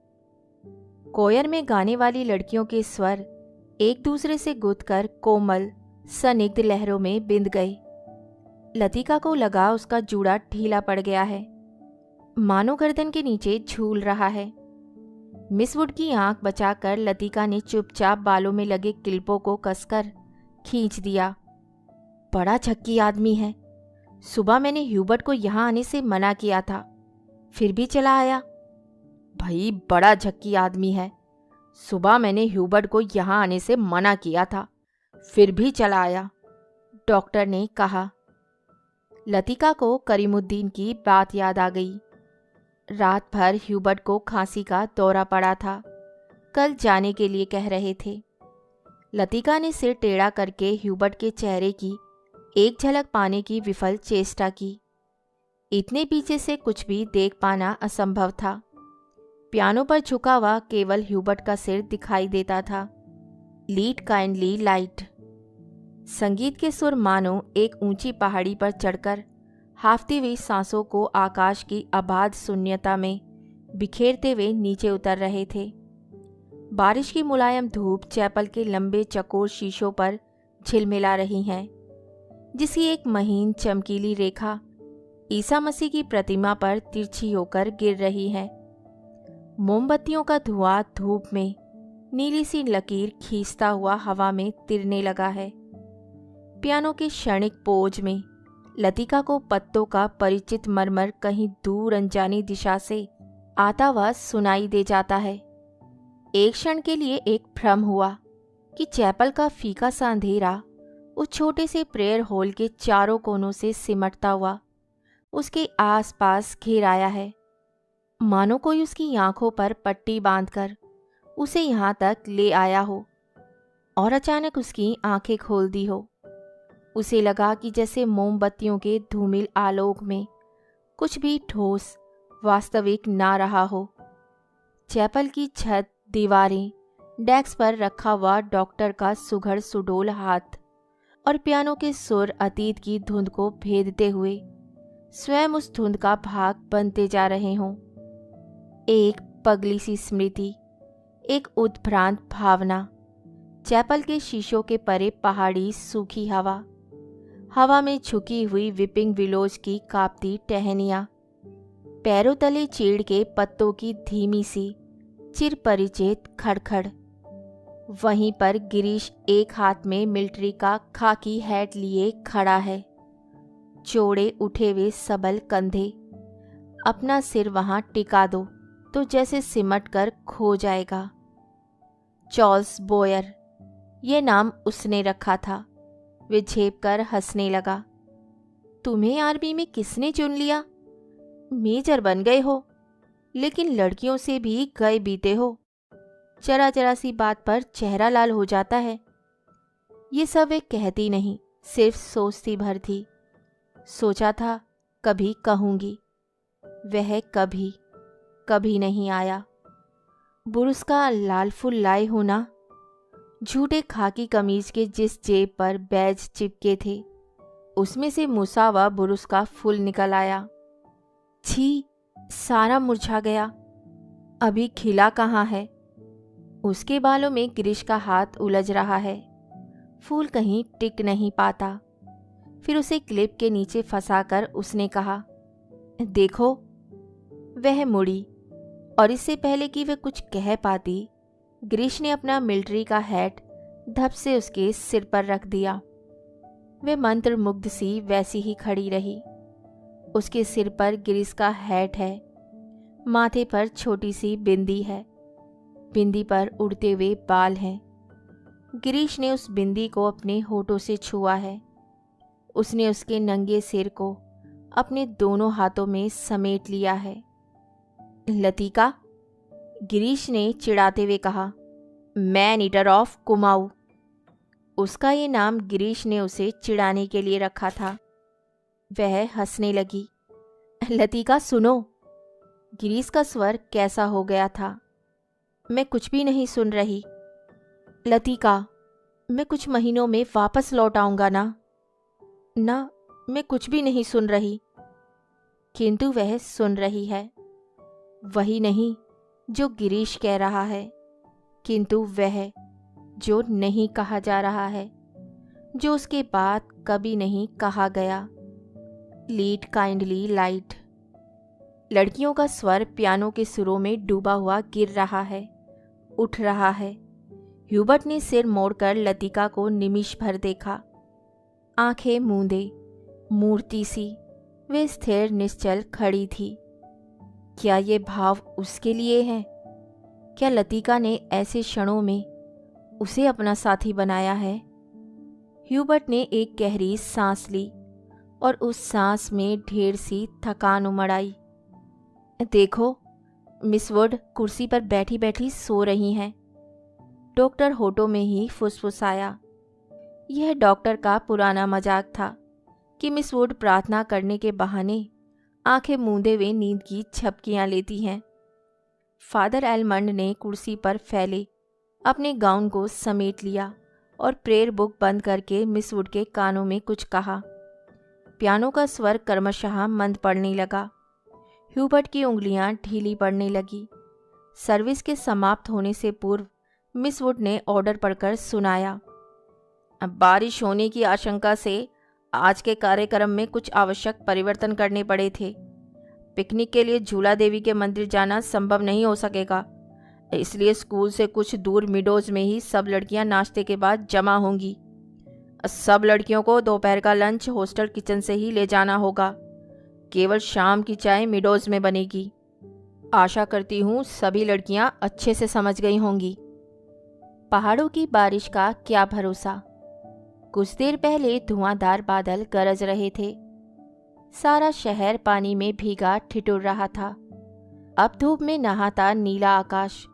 कोयर में गाने वाली लड़कियों के स्वर एक दूसरे से गुथकर कोमल सनिग्ध लहरों में बिंद गए। लतिका को लगा उसका जूड़ा ढीला पड़ गया है, मानो गर्दन के नीचे झूल रहा है। मिस वुड की आंख बचाकर लतिका ने चुपचाप बालों में लगे क्लिपों को कसकर खींच दिया। बड़ा झक्की आदमी है। सुबह मैंने ह्यूबर्ट को यहाँ आने से मना किया था, फिर भी चला आया। भाई बड़ा झक्की आदमी है। सुबह मैंने ह्यूबर्ट को यहाँ आने से मना किया था, फिर भी चला आया, डॉक्टर ने कहा। लतिका को करीमुद्दीन की बात याद आ गई। रात भर ह्यूबर्ट को खांसी का दौरा पड़ा था, कल जाने के लिए कह रहे थे। लतिका ने सिर टेढ़ा करके ह्यूबर्ट के चेहरे की एक झलक पाने की विफल चेष्टा की। इतने पीछे से कुछ भी देख पाना असंभव था। पियानो पर झुका हुआ केवल ह्यूबर्ट का सिर दिखाई देता था। Lead kindly light. संगीत के सुर मानो एक ऊंची पहाड़ी पर चढ़कर हाफती हुई सांसों को आकाश की अबाध शून्यता में बिखेरते हुए नीचे उतर रहे थे। बारिश की मुलायम धूप चैपल के लंबे चकोर शीशों पर झिलमिला रही हैं, जिसकी एक महीन चमकीली रेखा ईसा मसीह की प्रतिमा पर तिरछी होकर गिर रही है। मोमबत्तियों का धुआं धूप में नीली सी लकीर खींचता हुआ हवा में तिरने लगा है। पियानो के क्षणिक पोज में लतिका को पत्तों का परिचित मरमर कहीं दूर अनजानी दिशा से आता हुआ सुनाई दे जाता है। एक क्षण के लिए एक भ्रम हुआ कि चैपल का फीका सा अंधेरा उस छोटे से प्रेयर हॉल के चारों कोनों से सिमटता हुआ उसके आसपास घेर आया है, मानो कोई उसकी आंखों पर पट्टी बांधकर उसे यहाँ तक ले आया हो और अचानक उसकी आंखें खोल दी हो। उसे लगा कि जैसे मोमबत्तियों के धूमिल आलोक में कुछ भी ठोस वास्तविक ना रहा हो। चैपल की छत, दीवारें, डेस्क पर रखा हुआ डॉक्टर का सुघड़ सुडौल हाथ और पियानो के सुर अतीत की धुंध को भेदते हुए स्वयं उस धुंध का भाग बनते जा रहे हों। एक पगली सी स्मृति, एक उद्भ्रांत भावना, चैपल के शीशों के परे पहाड़ी सूखी हवा में झुकी हुई विपिंग विलोज की कांपती टहनियाँ, पैरों तले चीड़ के पत्तों की धीमी सी चिर परिचित खड़खड़। वहीं पर गिरीश एक हाथ में मिलिट्री का खाकी हैट लिए खड़ा है, चौड़े उठे हुए सबल कंधे। अपना सिर वहां टिका दो तो जैसे सिमट कर खो जाएगा। चार्ल्स बोयर, ये नाम उसने रखा था। वे झेप कर हंसने लगा। तुम्हें आर्मी में किसने चुन लिया? मेजर बन गए हो, लेकिन लड़कियों से भी गए बीते हो। जरा जरा सी बात पर चेहरा लाल हो जाता है। ये सब वे कहती नहीं, सिर्फ सोचती भर थी। सोचा था कभी कहूँगी, वह कभी कभी नहीं आया। बुरुस का लाल फूल लाए हो ना? झूठे खाकी कमीज के जिस जेब पर बैज चिपके थे, उसमें से मुसावा बुरुस का फूल निकल आया। छी, सारा मुरझा गया। अभी खिला कहाँ है? उसके बालों में गिरीश का हाथ उलझ रहा है। फूल कहीं टिक नहीं पाता। फिर उसे क्लिप के नीचे फंसाकर उसने कहा, देखो। वह मुड़ी और इससे पहले कि वह कुछ कह पाती, गिरीश ने अपना मिलिट्री का हैट धप से उसके सिर पर रख दिया। वह मंत्रमुग्ध सी वैसी ही खड़ी रही। उसके सिर पर गिरीश का हैट है, माथे पर छोटी सी बिंदी है, बिंदी पर उड़ते हुए बाल हैं। गिरीश ने उस बिंदी को अपने होठों से छुआ है। उसने उसके नंगे सिर को अपने दोनों हाथों में समेट लिया है। लतिका, गिरीश ने चिढ़ाते हुए कहा, मैन ईटर ऑफ कुमाऊं। उसका ये नाम गिरीश ने उसे चिढ़ाने के लिए रखा था। वह हंसने लगी। लतिका सुनो। गिरीश का स्वर कैसा हो गया था। मैं कुछ भी नहीं सुन रही। लतिका, मैं कुछ महीनों में वापस लौट आऊँगा ना? ना, मैं कुछ भी नहीं सुन रही। किंतु वह सुन रही है। वही नहीं जो गिरीश कह रहा है, किंतु वह जो नहीं कहा जा रहा है, जो उसके बाद कभी नहीं कहा गया। Lead kindly light. लड़कियों का स्वर पियानो के सुरों में डूबा हुआ गिर रहा है, उठ रहा है। ह्यूबर्ट ने सिर मोड़कर लतिका को निमिष भर देखा। आंखें मूंदे, मूर्ति सी वे स्थिर निश्चल खड़ी थी। क्या ये भाव उसके लिए हैं? क्या लतिका ने ऐसे क्षणों में उसे अपना साथी बनाया है? ह्यूबर्ट ने एक गहरी सांस ली और उस सांस में ढेर सी थकान उमड़ आई। देखो, मिस वुड कुर्सी पर बैठी बैठी सो रही हैं। डॉक्टर होठों में ही फुसफुसाया। यह डॉक्टर का पुराना मजाक था कि मिस वुड प्रार्थना करने के बहाने आंखें मूंदे हुए नींद की झपकियां लेती हैं। फादर एलमंड ने कुर्सी पर फैले अपने गाउन को समेट लिया और प्रेयर बुक बंद करके मिस वुड के कानों में कुछ कहा। पियानो का स्वर क्रमशः मंद पड़ने लगा। ह्यूबर्ट की उंगलियां ढीली पड़ने लगी। सर्विस के समाप्त होने से पूर्व मिस वुड ने ऑर्डर पढ़कर सुनाया। अब बारिश होने की आशंका से आज के कार्यक्रम में कुछ आवश्यक परिवर्तन करने पड़े थे। पिकनिक के लिए झूला देवी के मंदिर जाना संभव नहीं हो सकेगा, इसलिए स्कूल से कुछ दूर मिडोज में ही सब लड़कियां नाश्ते के बाद जमा होंगी। सब लड़कियों को दोपहर का लंच हॉस्टल किचन से ही ले जाना होगा। केवल शाम की चाय मिडोज में बनेगी। आशा करती हूँ सभी लड़कियां अच्छे से समझ गई होंगी। पहाड़ों की बारिश का क्या भरोसा। कुछ देर पहले धुआंधार बादल गरज रहे थे। सारा शहर पानी में भीगा ठिठुर रहा था। अब धूप में नहाता नीला आकाश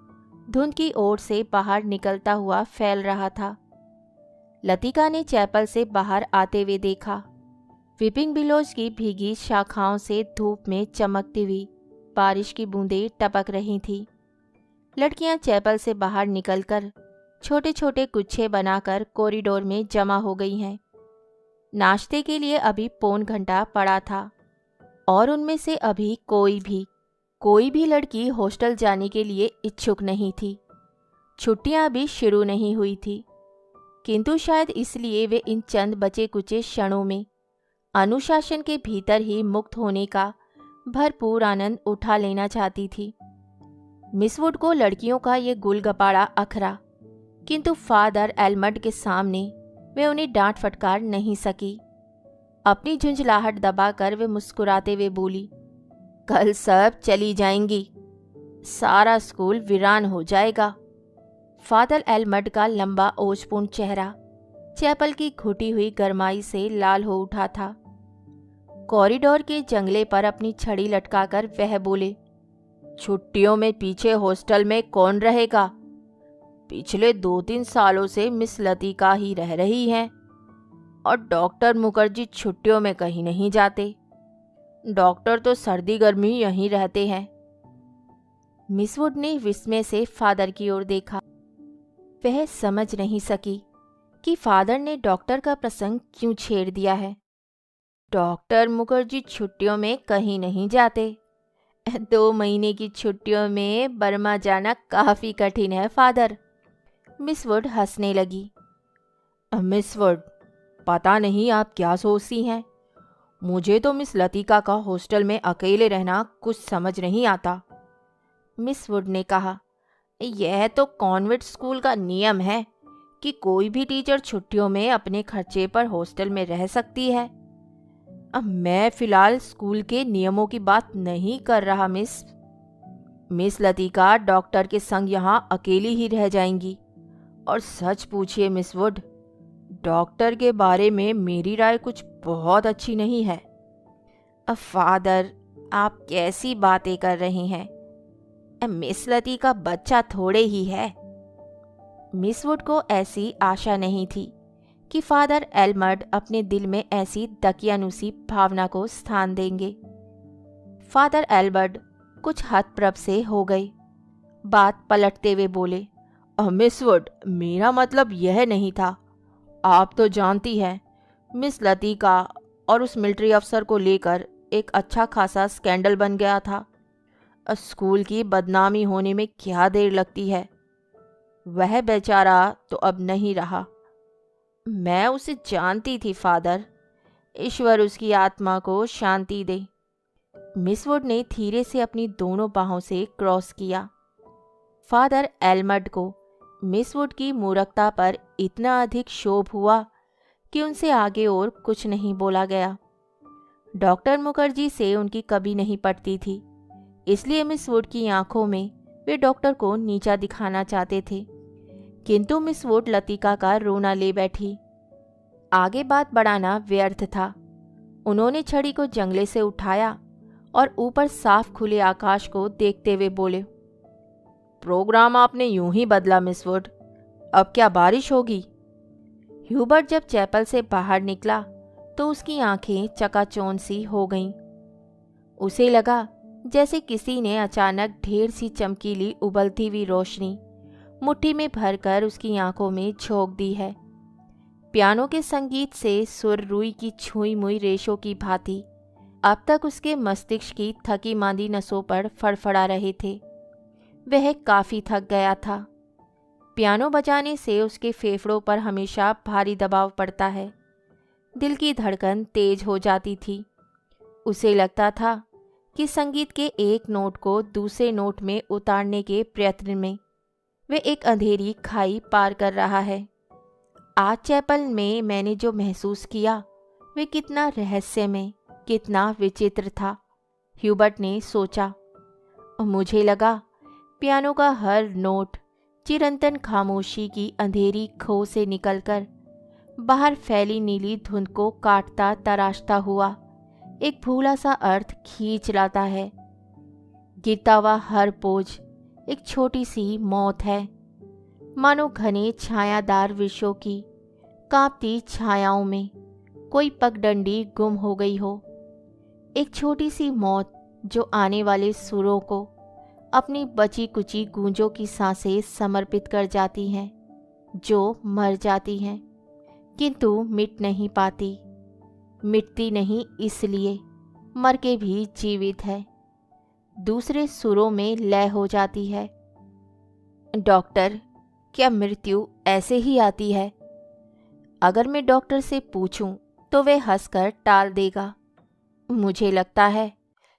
धुंध की ओर से बाहर निकलता हुआ फैल रहा था। लतिका ने चैपल से बाहर आते हुए देखा। विपिंग बिलोज की भीगी शाखाओं से धूप में चमकती हुई बारिश की बूंदें टपक रही थीं। लड़कियां चैपल से बाहर निकलकर छोटे छोटे गुच्छे बनाकर कॉरिडोर में जमा हो गई हैं। नाश्ते के लिए अभी पौन घंटा पड़ा था और उनमें से अभी कोई भी लड़की हॉस्टल जाने के लिए इच्छुक नहीं थी। छुट्टियां अभी शुरू नहीं हुई थी, किंतु शायद इसलिए वे इन चंद बचे कुचे क्षणों में अनुशासन के भीतर ही मुक्त होने का भरपूर आनंद उठा लेना चाहती थी। मिस वुड को लड़कियों का ये गुलगपाड़ा अखरा, किंतु फादर एलमंड के सामने वे उन्हें डांट फटकार नहीं सकी। अपनी झुंझलाहट दबाकर वे मुस्कुराते हुए बोली, कल सब चली जाएंगी, सारा स्कूल वीरान हो जाएगा। फादर एलमंड का लंबा ओजपूर्ण चेहरा चैपल की घुटी हुई गरमाई से लाल हो उठा था। कॉरिडोर के जंगले पर अपनी छड़ी लटकाकर वह बोले, छुट्टियों में पीछे हॉस्टल में कौन रहेगा? पिछले 2-3 सालों से मिस लतिका ही रह रही हैं और डॉक्टर मुखर्जी छुट्टियों में कहीं नहीं जाते। डॉक्टर तो सर्दी गर्मी यहीं रहते हैं। मिस वुड ने विस्मय से फादर की ओर देखा। वह समझ नहीं सकी कि फादर ने डॉक्टर का प्रसंग क्यों छेड़ दिया है। डॉक्टर मुखर्जी छुट्टियों में कहीं नहीं जाते। 2 महीने की छुट्टियों में बर्मा जाना काफी कठिन है फादर। मिस वुड हंसने लगी। मिस वुड, पता नहीं आप क्या सोचती हैं, मुझे तो मिस लतिका का हॉस्टल में अकेले रहना कुछ समझ नहीं आता। मिस वुड ने कहा, यह तो कॉन्वेंट स्कूल का नियम है कि कोई भी टीचर छुट्टियों में अपने खर्चे पर हॉस्टल में रह सकती है। अब मैं फिलहाल स्कूल के नियमों की बात नहीं कर रहा मिस लतिका डॉक्टर के संग यहाँ अकेली ही रह जाएंगी। और सच पूछिए मिस वुड, डॉक्टर के बारे में मेरी राय कुछ बहुत अच्छी नहीं है। अब फादर, आप कैसी बातें कर रहे हैं? मिस लतिका बच्चा थोड़े ही है। मिस वुड को ऐसी आशा नहीं थी कि फादर एलमंड अपने दिल में ऐसी दकियानुसी भावना को स्थान देंगे। फादर एलमंड कुछ हतप्रभ से हो गए। बात पलटते हुए बोले, मिस वुड, मेरा मतलब यह नहीं था। आप तो जानती हैं, मिस लतिका और उस मिलिट्री अफसर को लेकर एक अच्छा खासा स्कैंडल बन गया था। स्कूल की बदनामी होने में क्या देर लगती है। वह बेचारा तो अब नहीं रहा। मैं उसे जानती थी फादर, ईश्वर उसकी आत्मा को शांति दे। मिस वुड ने धीरे से अपनी दोनों बाहों से क्रॉस किया। फादर एलमंड को मिस वुड की मूर्खता पर इतना अधिक क्षोभ हुआ कि उनसे आगे और कुछ नहीं बोला गया। डॉक्टर मुखर्जी से उनकी कभी नहीं पटती थी, इसलिए मिस वुड की आंखों में वे डॉक्टर को नीचा दिखाना चाहते थे, किंतु मिस वुड लतिका का रोना ले बैठी। आगे बात बढ़ाना व्यर्थ था। उन्होंने छड़ी को जंगले से उठाया और ऊपर साफ खुले आकाश को देखते हुए बोले, प्रोग्राम आपने यूं ही बदला मिस वुड, अब क्या बारिश होगी? ह्यूबर्ट जब चैपल से बाहर निकला तो उसकी आंखें चकाचौंध सी हो गईं। उसे लगा जैसे किसी ने अचानक ढेर सी चमकीली उबलती हुई रोशनी मुट्ठी में भरकर उसकी आंखों में झोंक दी है। पियानो के संगीत से सुर रुई की छुई मुई रेशों की भांति अब तक उसके मस्तिष्क की थकी मांदी नसों पर फड़फड़ा रहे थे। वह काफ़ी थक गया था। पियानो बजाने से उसके फेफड़ों पर हमेशा भारी दबाव पड़ता है। दिल की धड़कन तेज हो जाती थी। उसे लगता था कि संगीत के एक नोट को दूसरे नोट में उतारने के प्रयत्न में वे एक अंधेरी खाई पार कर रहा है। आज चैपल में मैंने जो महसूस किया वे कितना रहस्यमय, कितना विचित्र था, ह्यूबर्ट ने सोचा। मुझे लगा पियानो का हर नोट चिरंतन खामोशी की अंधेरी खो से निकलकर बाहर फैली नीली धुंध को काटता तराशता हुआ एक भूला सा अर्थ खींच लाता है। गिरता हुआ हर पोज एक छोटी सी मौत है, मानो घने छायादार विषयों की कांपती छायाओं में कोई पगडंडी गुम हो गई हो। एक छोटी सी मौत जो आने वाले सुरों को अपनी बची कुची गूंजों की सांसें समर्पित कर जाती हैं, जो मर जाती हैं किंतु मिट नहीं पाती। मिटती नहीं इसलिए मर के भी जीवित है, दूसरे सुरों में लय हो जाती है। डॉक्टर, क्या मृत्यु ऐसे ही आती है? अगर मैं डॉक्टर से पूछूं तो वे हंसकर टाल देगा। मुझे लगता है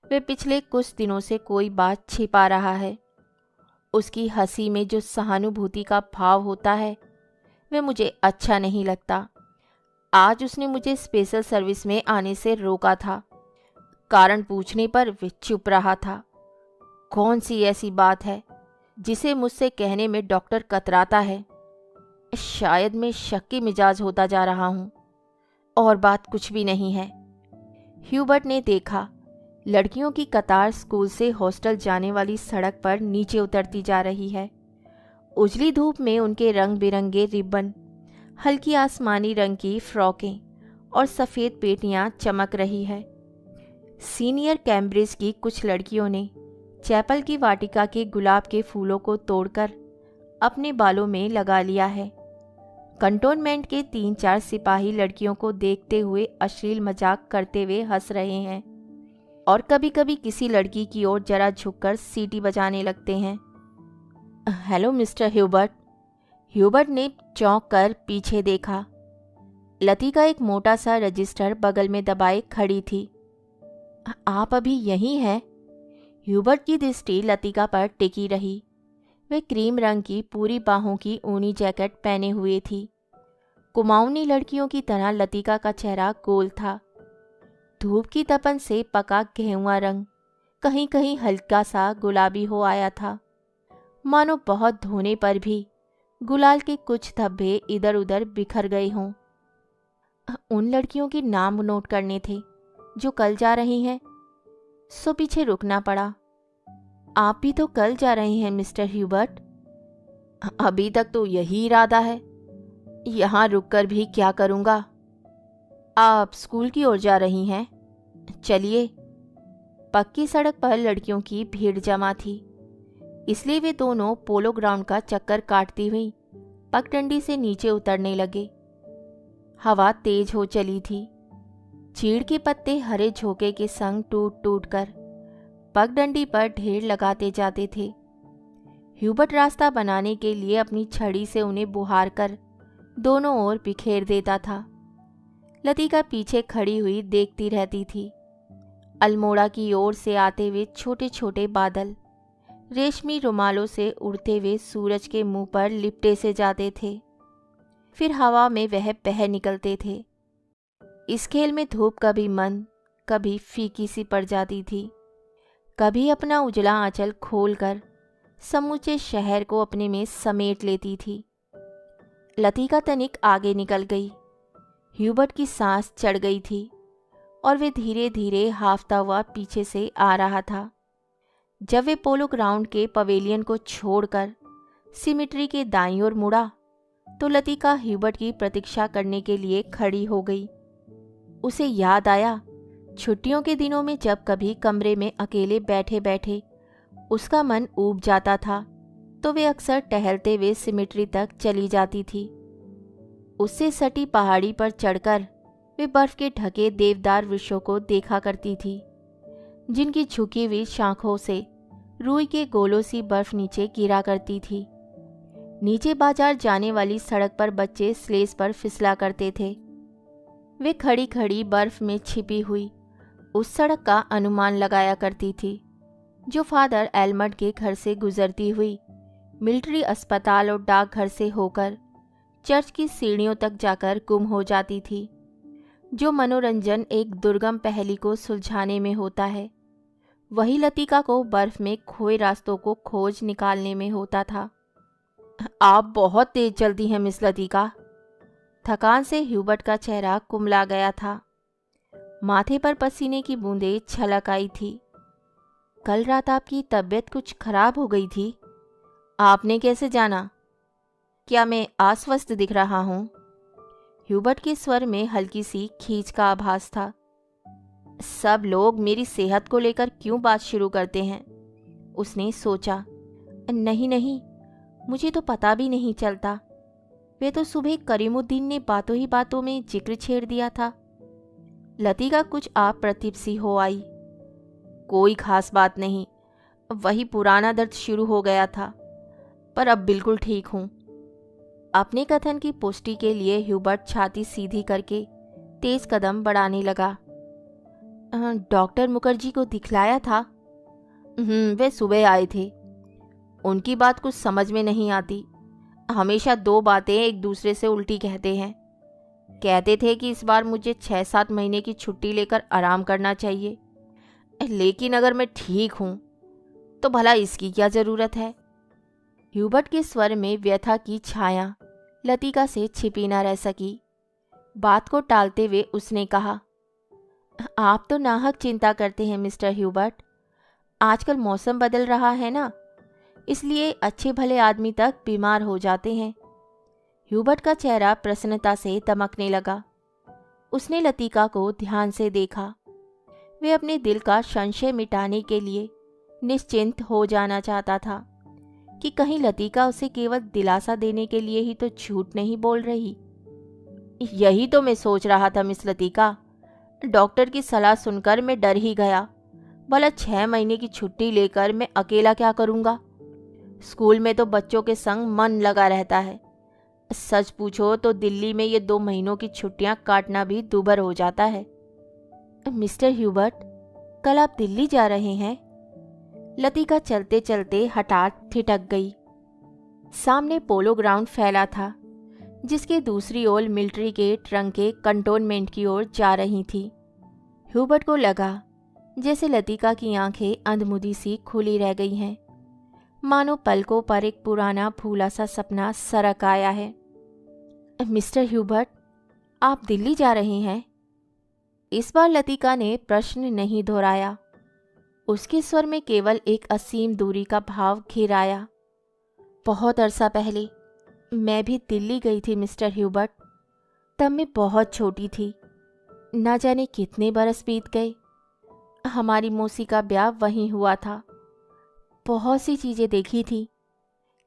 वे पिछले कुछ दिनों से कोई बात छिपा रहा है। उसकी हंसी में जो सहानुभूति का भाव होता है वे मुझे अच्छा नहीं लगता। आज उसने मुझे स्पेशल सर्विस में आने से रोका था। कारण पूछने पर वे चुप रहा था। कौन सी ऐसी बात है जिसे मुझसे कहने में डॉक्टर कतराता है? शायद मैं शक्की मिजाज होता जा रहा हूँ, और बात कुछ भी नहीं है। ह्यूबर्ट ने देखा लड़कियों की कतार स्कूल से हॉस्टल जाने वाली सड़क पर नीचे उतरती जा रही है। उजली धूप में उनके रंग बिरंगे रिबन, हल्की आसमानी रंग की फ्रॉकें और सफ़ेद पेटियां चमक रही है। सीनियर कैम्ब्रिज की कुछ लड़कियों ने चैपल की वाटिका के गुलाब के फूलों को तोड़कर अपने बालों में लगा लिया है। कंटोनमेंट के 3-4 सिपाही लड़कियों को देखते हुए अश्लील मजाक करते हुए हंस रहे हैं और कभी कभी किसी लड़की की ओर जरा झुककर सीटी बजाने लगते हैं। Hello mister Hubert. ह्यूबर्ट ने चौंक कर पीछे देखा। लतिका एक मोटा सा रजिस्टर बगल में दबाए खड़ी थी। आप अभी यहीं हैं? ह्यूबर्ट की दृष्टि लतिका पर टिकी रही। वे क्रीम रंग की पूरी बाहों की ऊनी जैकेट पहने हुए थी। कुमाऊनी लड़कियों की तरह लतिका का चेहरा गोल था। धूप की तपन से पका गेहुआ रंग कहीं कहीं हल्का सा गुलाबी हो आया था, मानो बहुत धोने पर भी गुलाल के कुछ धब्बे इधर उधर बिखर गए हों। उन लड़कियों के नाम नोट करने थे जो कल जा रही हैं, सो पीछे रुकना पड़ा। आप भी तो कल जा रहे हैं मिस्टर ह्यूबर्ट? अभी तक तो यही इरादा है। यहाँ रुककर भी क्या करूँगा? आप स्कूल की ओर जा रही हैं? चलिए। पक्की सड़क पर लड़कियों की भीड़ जमा थी, इसलिए वे दोनों पोलो ग्राउंड का चक्कर काटती हुई पगडंडी से नीचे उतरने लगे। हवा तेज हो चली थी। चीड़ के पत्ते हरे झोंके के संग टूट टूट कर पगडंडी पर ढेर लगाते जाते थे। ह्यूबर्ट रास्ता बनाने के लिए अपनी छड़ी से उन्हें बुहार कर दोनों ओर बिखेर देता था। लतिका पीछे खड़ी हुई देखती रहती थी। अल्मोड़ा की ओर से आते हुए छोटे छोटे बादल रेशमी रुमालों से उड़ते हुए सूरज के मुंह पर लिपटे से जाते थे, फिर हवा में वह बह निकलते थे। इस खेल में धूप कभी मंद, कभी फीकी सी पड़ जाती थी, कभी अपना उजला आंचल खोलकर समूचे शहर को अपने में समेट लेती थी। लतिका तनिक आगे निकल गई। ह्यूबर्ट की सांस चढ़ गई थी और वे धीरे धीरे हाफता हुआ पीछे से आ रहा था। जब वे पोलो ग्राउंड के पवेलियन को छोड़कर सिमिट्री के दाईं ओर मुड़ा तो लतिका ह्यूबर्ट की प्रतीक्षा करने के लिए खड़ी हो गई। उसे याद आया, छुट्टियों के दिनों में जब कभी कमरे में अकेले बैठे बैठे उसका मन ऊब जाता था तो वे अक्सर टहलते हुए सिमिट्री तक चली जाती थी। उससे सटी पहाड़ी पर चढ़कर वे बर्फ के ढके देवदार वृक्षों को देखा करती थी, जिनकी झुकी हुई शाखों से रुई के गोलों सी बर्फ नीचे गिरा करती थी। नीचे बाजार जाने वाली सड़क पर बच्चे स्लेज पर फिसला करते थे। वे खड़ी खड़ी बर्फ में छिपी हुई उस सड़क का अनुमान लगाया करती थी जो फादर एल्मंड के घर से गुजरती हुई मिलिट्री अस्पताल और डाकघर से होकर चर्च की सीढ़ियों तक जाकर गुम हो जाती थी। जो मनोरंजन एक दुर्गम पहेली को सुलझाने में होता है, वही लतिका को बर्फ में खोए रास्तों को खोज निकालने में होता था। आप बहुत तेज चलती हैं मिस लतिका। थकान से ह्यूबर्ट का चेहरा कुमला गया था। माथे पर पसीने की बूंदें छलक आई थी। कल रात आपकी तबीयत कुछ खराब हो गई थी। आपने कैसे जाना? क्या मैं अस्वस्थ दिख रहा हूँ? ह्यूबर्ट के स्वर में हल्की सी खींच का आभास था। सब लोग मेरी सेहत को लेकर क्यों बात शुरू करते हैं? उसने सोचा। नहीं नहीं, मुझे तो पता भी नहीं चलता। वे तो सुबह करीमुद्दीन ने बातों ही बातों में जिक्र छेड़ दिया था। लतिका कुछ अप्रतिभ सी हो आई। कोई खास बात नहीं, वही पुराना दर्द शुरू हो गया था, पर अब बिल्कुल ठीक हूँ। अपने कथन की पुष्टि के लिए ह्यूबर्ट छाती सीधी करके तेज कदम बढ़ाने लगा। डॉक्टर मुखर्जी को दिखलाया था? वे सुबह आए थे। उनकी बात कुछ समझ में नहीं आती। हमेशा दो बातें एक दूसरे से उल्टी कहते हैं। कहते थे कि इस बार मुझे 6-7 महीने की छुट्टी लेकर आराम करना चाहिए, लेकिन अगर मैं ठीक हूँ तो भला इसकी क्या ज़रूरत है? ह्यूबर्ट के स्वर में व्यथा की छाया लतिका से छिपी न रह सकी। बात को टालते हुए उसने कहा, आप तो नाहक चिंता करते हैं मिस्टर ह्यूबर्ट। आजकल मौसम बदल रहा है ना, इसलिए अच्छे भले आदमी तक बीमार हो जाते हैं। ह्यूबर्ट का चेहरा प्रसन्नता से दमकने लगा। उसने लतिका को ध्यान से देखा। वे अपने दिल का संशय मिटाने के लिए निश्चिंत हो जाना चाहता था कि कहीं लतिका उसे केवल दिलासा देने के लिए ही तो झूठ नहीं बोल रही। यही तो मैं सोच रहा था मिस लतिका। डॉक्टर की सलाह सुनकर मैं डर ही गया। भला 6 महीने की छुट्टी लेकर मैं अकेला क्या करूँगा? स्कूल में तो बच्चों के संग मन लगा रहता है। सच पूछो तो दिल्ली में ये 2 महीनों की छुट्टियां काटना भी दूभर हो जाता है। मिस्टर ह्यूबर्ट, कल आप दिल्ली जा रहे हैं? लतिका चलते चलते हठात ठिठक गई। सामने पोलो ग्राउंड फैला था, जिसके दूसरी ओर मिलिट्री के ट्रंकें कंटोनमेंट की ओर जा रही थी। ह्यूबर्ट को लगा जैसे लतिका की आंखें अंधमुदी सी खुली रह गई हैं, मानो पलकों पर एक पुराना भूला सा सपना सरक आया है। मिस्टर ह्यूबर्ट, आप दिल्ली जा रहे हैं? इस बार लतिका ने प्रश्न नहीं दोहराया। उसके स्वर में केवल एक असीम दूरी का भाव घिर आया। बहुत अरसा पहले मैं भी दिल्ली गई थी मिस्टर ह्यूबर्ट। तब मैं बहुत छोटी थी। ना जाने कितने बरस बीत गए। हमारी मौसी का ब्याह वहीं हुआ था। बहुत सी चीज़ें देखी थी,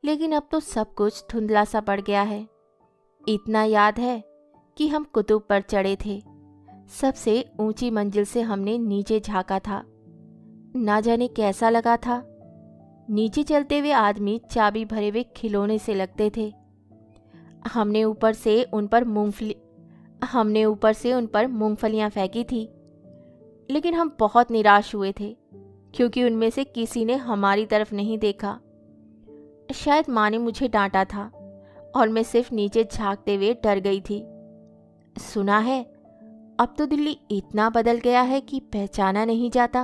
लेकिन अब तो सब कुछ धुंधला सा पड़ गया है। इतना याद है कि हम कुतुब पर चढ़े थे। सबसे ऊंची मंजिल से हमने नीचे झांका था। ना जाने कैसा लगा था। नीचे चलते हुए आदमी चाबी भरे हुए खिलौने से लगते थे। हमने ऊपर से उन पर मूंगफलियां फेंकी थी, लेकिन हम बहुत निराश हुए थे क्योंकि उनमें से किसी ने हमारी तरफ नहीं देखा। शायद माँ ने मुझे डांटा था और मैं सिर्फ नीचे झांकते हुए डर गई थी। सुना है अब तो दिल्ली इतना बदल गया है कि पहचाना नहीं जाता।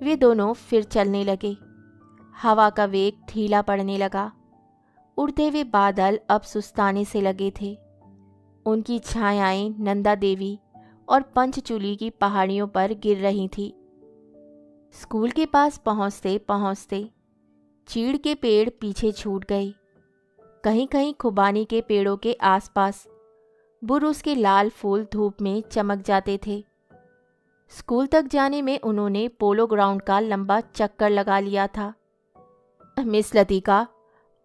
वे दोनों फिर चलने लगे। हवा का वेग ढीला पड़ने लगा। उड़ते हुए बादल अब सुस्ताने से लगे थे। उनकी छायाएं नंदा देवी और पंचचूली की पहाड़ियों पर गिर रही थी। स्कूल के पास पहुंचते पहुंचते चीड़ के पेड़ पीछे छूट गए। कहीं कहीं खुबानी के पेड़ों के आसपास बुरुस के लाल फूल धूप में चमक जाते थे। स्कूल तक जाने में उन्होंने पोलो ग्राउंड का लंबा चक्कर लगा लिया था। मिस लतिका,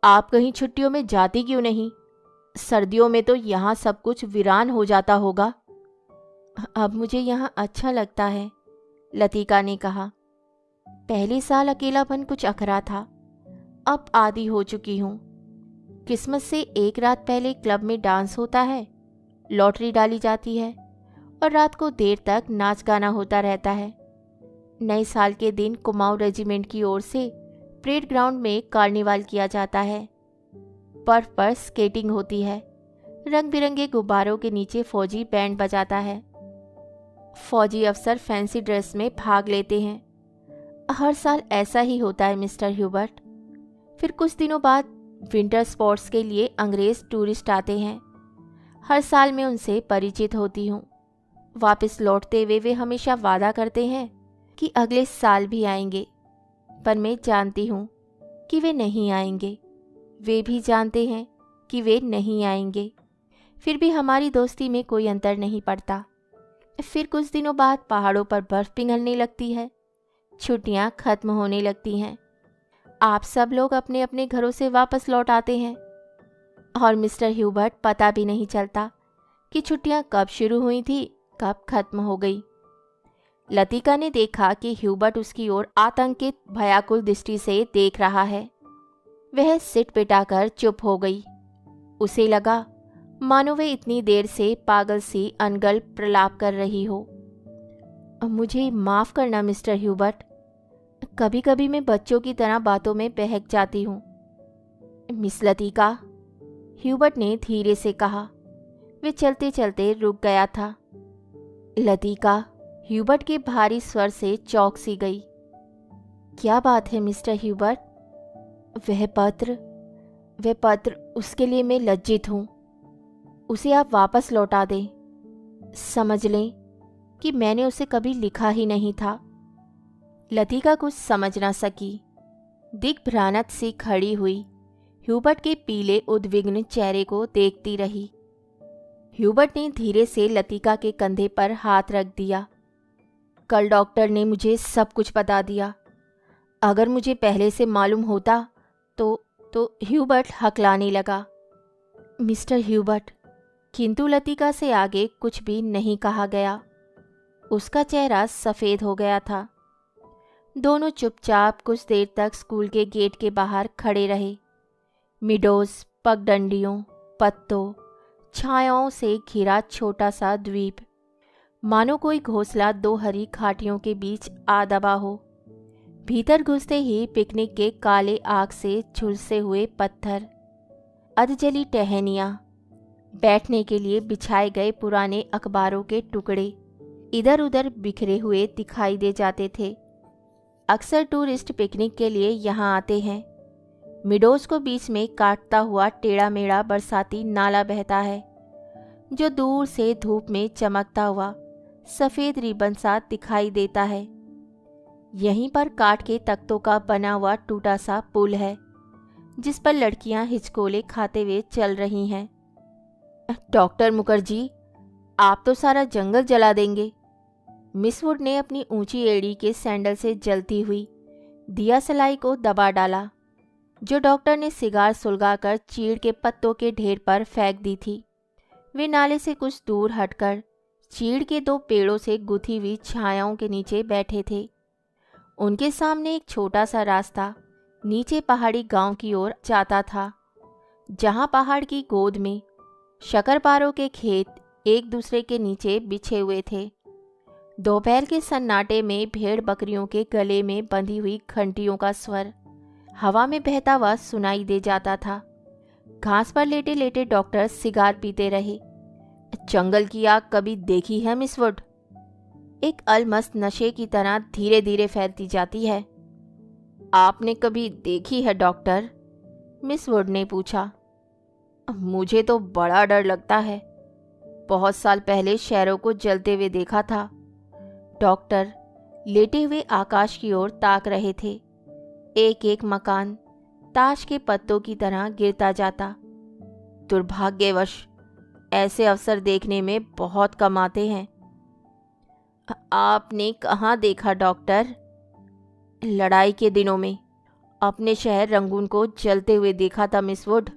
आप कहीं छुट्टियों में जाती क्यों नहीं? सर्दियों में तो यहाँ सब कुछ वीरान हो जाता होगा। अब मुझे यहाँ अच्छा लगता है, लतिका ने कहा। पहले साल अकेलापन कुछ अखरा था, अब आदी हो चुकी हूँ। किस्मत से एक रात पहले क्लब में डांस होता है, लॉटरी डाली जाती है और रात को देर तक नाच गाना होता रहता है। नए साल के दिन कुमाऊं रेजिमेंट की ओर से परेड ग्राउंड में कार्निवाल किया जाता है। बर्फ पर स्केटिंग होती है। रंग बिरंगे गुब्बारों के नीचे फौजी बैंड बजाता है। फौजी अफसर फैंसी ड्रेस में भाग लेते हैं। हर साल ऐसा ही होता है मिस्टर ह्यूबर्ट। फिर कुछ दिनों बाद विंटर स्पोर्ट्स के लिए अंग्रेज टूरिस्ट आते हैं। हर साल मैं उनसे परिचित होती हूँ। वापस लौटते हुए वे हमेशा वादा करते हैं कि अगले साल भी आएंगे, पर मैं जानती हूँ कि वे नहीं आएंगे। वे भी जानते हैं कि वे नहीं आएंगे। फिर भी हमारी दोस्ती में कोई अंतर नहीं पड़ता। फिर कुछ दिनों बाद पहाड़ों पर बर्फ़ पिघलने लगती है। छुट्टियाँ खत्म होने लगती हैं। आप सब लोग अपने अपने घरों से वापस लौट आते हैं और मिस्टर ह्यूबर्ट पता भी नहीं चलता कि छुट्टियाँ कब शुरू हुई थी, कब खत्म हो गई। लतिका ने देखा कि ह्यूबर्ट उसकी ओर आतंकित भयाकुल दृष्टि से देख रहा है। वह सिट पिटाकर चुप हो गई। उसे लगा मानो वे इतनी देर से पागल सी अनगल प्रलाप कर रही हो। मुझे माफ़ करना मिस्टर ह्यूबर्ट, कभी कभी मैं बच्चों की तरह बातों में बहक जाती हूँ। मिस लतिका, ह्यूबर्ट ने धीरे से कहा। वे चलते चलते रुक गया था। लतिका ह्यूबर्ट के भारी स्वर से चौंक सी गई। क्या बात है मिस्टर ह्यूबर्ट? वह पत्र, उसके लिए मैं लज्जित हूँ। उसे आप वापस लौटा दें। समझ लें कि मैंने उसे कभी लिखा ही नहीं था। लतिका कुछ समझ ना सकी। दिग्भ्रांत सी खड़ी हुई ह्यूबर्ट के पीले उद्विग्न चेहरे को देखती रही। ह्यूबर्ट ने धीरे से लतिका के कंधे पर हाथ रख दिया। कल डॉक्टर ने मुझे सब कुछ बता दिया। अगर मुझे पहले से मालूम होता तो ह्यूबर्ट हकलाने लगा। मिस्टर ह्यूबर्ट, किंतु लतिका से आगे कुछ भी नहीं कहा गया। उसका चेहरा सफ़ेद हो गया था। दोनों चुपचाप कुछ देर तक स्कूल के गेट के बाहर खड़े रहे। मिडोज, पगडंडियों, पत्तों, छायाओं से घिरा छोटा सा द्वीप, मानो कोई घोंसला दो हरी घाटियों के बीच आ दबा हो। भीतर घुसते ही पिकनिक के काले आग से झुलसे हुए पत्थर, अधजली टहनियाँ, बैठने के लिए बिछाए गए पुराने अखबारों के टुकड़े इधर उधर बिखरे हुए दिखाई दे जाते थे। अक्सर टूरिस्ट पिकनिक के लिए यहाँ आते हैं। मिडोज को बीच में काटता हुआ टेढ़ा मेढ़ा बरसाती नाला बहता है, जो दूर से धूप में चमकता हुआ सफ़ेद रिबन सा दिखाई देता है। यहीं पर काठ के तख्तों का बना हुआ टूटा सा पुल है, जिस पर लड़कियां हिचकोले खाते हुए चल रही हैं। डॉक्टर मुखर्जी, आप तो सारा जंगल जला देंगे। मिस वुड ने अपनी ऊंची एड़ी के सैंडल से जलती हुई दिया सलाई को दबा डाला, जो डॉक्टर ने सिगार सुलगाकर चीड़ के पत्तों के ढेर पर फेंक दी थी। वे नाले से कुछ दूर हटकर चीड़ के दो पेड़ों से गुथी हुई छायाओं के नीचे बैठे थे। उनके सामने एक छोटा सा रास्ता नीचे पहाड़ी गांव की ओर जाता था, जहां पहाड़ की गोद में शक्करपारों के खेत एक दूसरे के नीचे बिछे हुए थे। दोपहर के सन्नाटे में भेड़ बकरियों के गले में बंधी हुई घंटियों का स्वर हवा में बहता हुआ सुनाई दे जाता था। घास पर लेटे लेटे डॉक्टर सिगार पीते रहे। जंगल की आग कभी देखी है मिस वुड? एक अलमस्त नशे की तरह धीरे धीरे फैलती जाती है। आपने कभी देखी है डॉक्टर? मिस वुड ने पूछा। मुझे तो बड़ा डर लगता है। बहुत साल पहले शहरों को जलते हुए देखा था। डॉक्टर लेटे हुए आकाश की ओर ताक रहे थे। एक एक मकान ताश के पत्तों की तरह गिरता जाता। दुर्भाग्यवश ऐसे अवसर देखने में बहुत कम आते हैं। आपने कहाँ देखा डॉक्टर? लड़ाई के दिनों में अपने शहर रंगून को जलते हुए देखा था मिस वुड।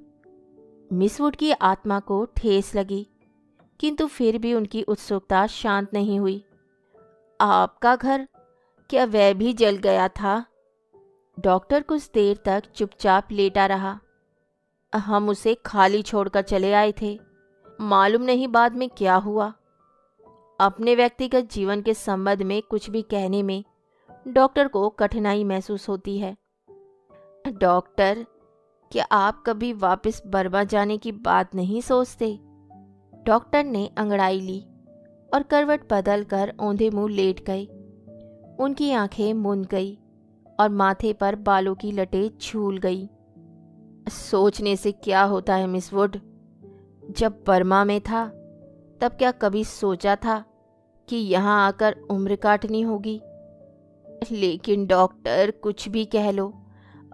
मिस वुड की आत्मा को ठेस लगी, किंतु फिर भी उनकी उत्सुकता शांत नहीं हुई। आपका घर, क्या वह भी जल गया था? डॉक्टर कुछ देर तक चुपचाप लेटा रहा। हम उसे खाली छोड़कर चले आए थे। मालूम नहीं बाद में क्या हुआ। अपने व्यक्तिगत जीवन के संबंध में कुछ भी कहने में डॉक्टर को कठिनाई महसूस होती है। डॉक्टर, क्या आप कभी वापस बर्मा जाने की बात नहीं सोचते? डॉक्टर ने अंगड़ाई ली और करवट बदल कर औंधे मुंह लेट गए। उनकी आंखें मुंद गई और माथे पर बालों की लटें झूल गई। सोचने से क्या होता है मिस वुड? जब बर्मा में था तब क्या कभी सोचा था कि यहाँ आकर उम्र काटनी होगी? लेकिन डॉक्टर, कुछ भी कह लो,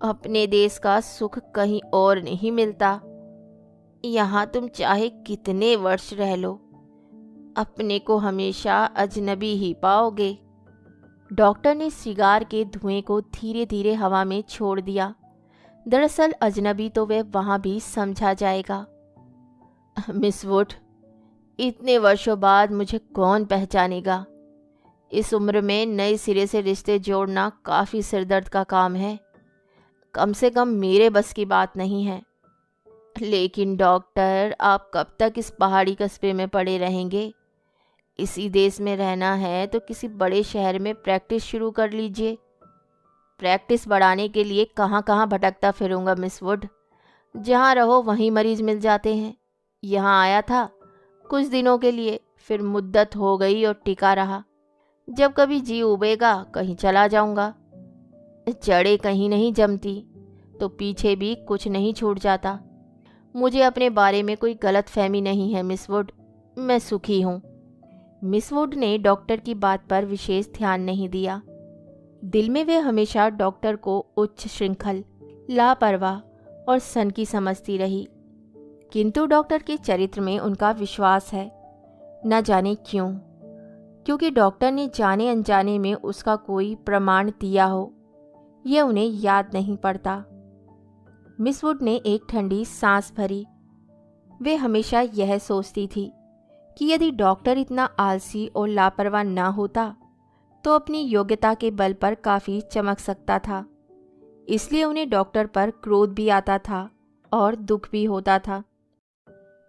अपने देश का सुख कहीं और नहीं मिलता। यहाँ तुम चाहे कितने वर्ष रह लो, अपने को हमेशा अजनबी ही पाओगे। डॉक्टर ने सिगार के धुएं को धीरे धीरे हवा में छोड़ दिया। दरअसल अजनबी तो वह वहाँ भी समझा जाएगा। मिस वुड, इतने वर्षों बाद मुझे कौन पहचानेगा? इस उम्र में नए सिरे से रिश्ते जोड़ना काफ़ी सिरदर्द का काम है। कम से कम मेरे बस की बात नहीं है। लेकिन डॉक्टर, आप कब तक इस पहाड़ी कस्बे में पड़े रहेंगे? इसी देश में रहना है तो किसी बड़े शहर में प्रैक्टिस शुरू कर लीजिए। प्रैक्टिस बढ़ाने के लिए कहाँ कहाँ भटकता फिरूंगा मिस वुड। जहाँ रहो वहीं मरीज मिल जाते हैं। यहाँ आया था कुछ दिनों के लिए, फिर मुद्दत हो गई और टिका रहा। जब कभी जी उबेगा कहीं चला जाऊंगा। जड़ें कहीं नहीं जमती तो पीछे भी कुछ नहीं छूट जाता। मुझे अपने बारे में कोई गलत फहमी नहीं है मिस वुड, मैं सुखी हूँ। मिस वुड ने डॉक्टर की बात पर विशेष ध्यान नहीं दिया। दिल में वे हमेशा डॉक्टर को उच्च श्रृंखल, लापरवाह और सनकी समझती रही, किंतु डॉक्टर के चरित्र में उनका विश्वास है। न जाने क्यों, क्योंकि डॉक्टर ने जाने अनजाने में उसका कोई प्रमाण दिया हो, यह उन्हें याद नहीं पड़ता। मिस वुड ने एक ठंडी सांस भरी। वे हमेशा यह सोचती थी कि यदि डॉक्टर इतना आलसी और लापरवाह न होता तो अपनी योग्यता के बल पर काफ़ी चमक सकता था। इसलिए उन्हें डॉक्टर पर क्रोध भी आता था और दुख भी होता था।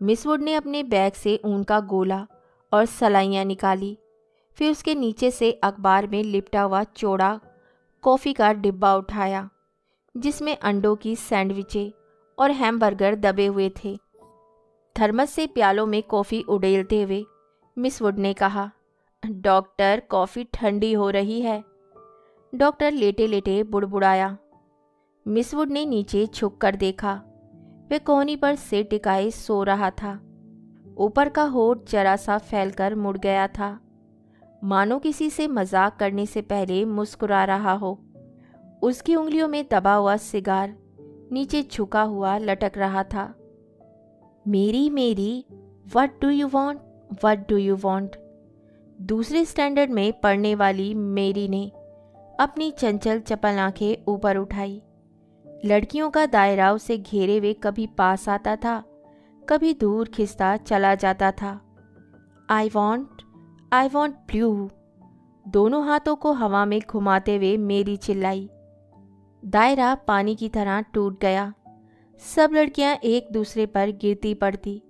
मिस वुड ने अपने बैग से ऊन का गोला और सलाइयाँ निकाली। फिर उसके नीचे से अखबार में लिपटा हुआ चौड़ा कॉफ़ी का डिब्बा उठाया, जिसमें अंडों की सैंडविचें और हैमबर्गर दबे हुए थे। थर्मस से प्यालों में कॉफ़ी उड़ेलते हुए मिस वुड ने कहा, डॉक्टर, कॉफ़ी ठंडी हो रही है। डॉक्टर लेटे लेटे बुड़बुड़ाया। मिस वुड ने नीचे झुककर देखा। वह कोहनी पर सिर टिकाए सो रहा था। ऊपर का होठ जरा सा फैलकर मुड़ गया था, मानो किसी से मजाक करने से पहले मुस्कुरा रहा हो। उसकी उंगलियों में दबा हुआ सिगार नीचे झुका हुआ लटक रहा था। मेरी मेरी, what do you want, what do you want. दूसरे स्टैंडर्ड में पढ़ने वाली मेरी ने अपनी चंचल चपल आंखें ऊपर उठाई। लड़कियों का दायरा उसे घेरे हुए कभी पास आता था, कभी दूर खिसता चला जाता था। I want blue. दोनों हाथों को हवा में घुमाते हुए मेरी चिल्लाई। दायरा पानी की तरह टूट गया। सब लड़कियां एक दूसरे पर गिरती पड़ती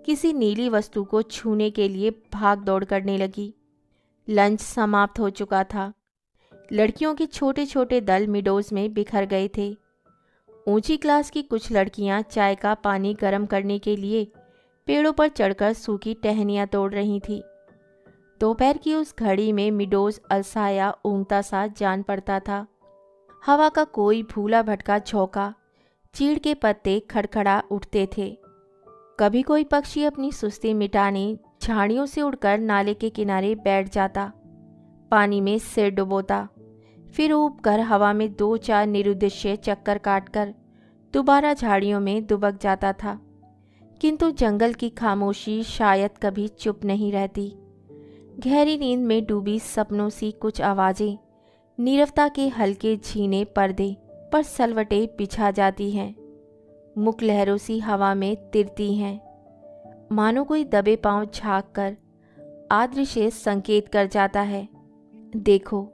किसी नीली वस्तु को छूने के लिए भाग दौड़ करने लगी। लंच समाप्त हो चुका था। लड़कियों के छोटे छोटे दल मिडोज में बिखर गए थे। ऊंची क्लास की कुछ लड़कियां चाय का पानी गर्म करने के लिए पेड़ों पर चढ़कर सूखी टहनियां तोड़ रही थीं। दोपहर की उस घड़ी में मिडोज अलसाया ऊँगता सा जान पड़ता था। हवा का कोई भूला भटका झोंका, चीड़ के पत्ते खड़खड़ा उठते थे। कभी कोई पक्षी अपनी सुस्ती मिटाने झाड़ियों से उड़कर नाले के किनारे बैठ जाता, पानी में सिर डुबोता, फिर ऊब कर हवा में 2-4 निरुद्देश्य चक्कर काटकर दोबारा झाड़ियों में दुबक जाता था। किंतु जंगल की खामोशी शायद कभी चुप नहीं रहती। गहरी नींद में डूबी सपनों सी कुछ आवाज़ें नीरवता के हल्के झीने पर्दे पर सलवटे बिछा जाती हैं, मुख लहरों सी हवा में तिरती हैं, मानो कोई दबे पांव झाँक कर आदृश्य संकेत कर जाता है, देखो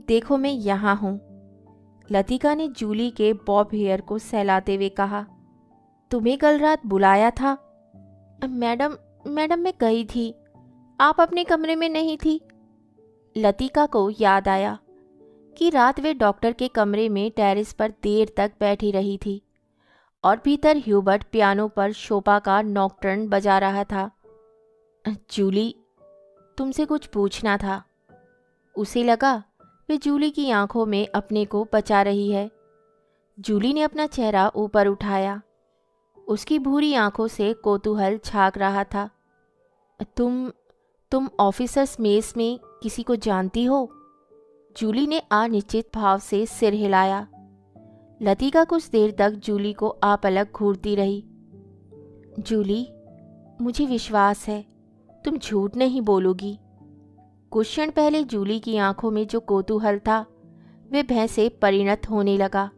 देखो मैं यहाँ हूँ। लतिका ने जूली के बॉब हेयर को सहलाते हुए कहा, तुम्हें कल रात बुलाया था? मैडम मैं गई थी, आप अपने कमरे में नहीं थी। लतिका को याद आया कि रात वे डॉक्टर के कमरे में टेरेस पर देर तक बैठी रही थी और भीतर ह्यूबर्ट पियानो पर शोपा का नॉकटर्न बजा रहा था। जूली, तुमसे कुछ पूछना था। उसे लगा वे जूली की आंखों में अपने को बचा रही है। जूली ने अपना चेहरा ऊपर उठाया, उसकी भूरी आंखों से कौतूहल झांक रहा था। तुम ऑफिसर्स मेस में किसी को जानती हो? जूली ने अनिश्चित भाव से सिर हिलाया। लतिका कुछ देर तक जूली को आपलक घूरती रही। जूली, मुझे विश्वास है तुम झूठ नहीं बोलोगी। कुछ क्षण पहले जूली की आंखों में जो कौतूहल था वे भय से परिणत होने लगा।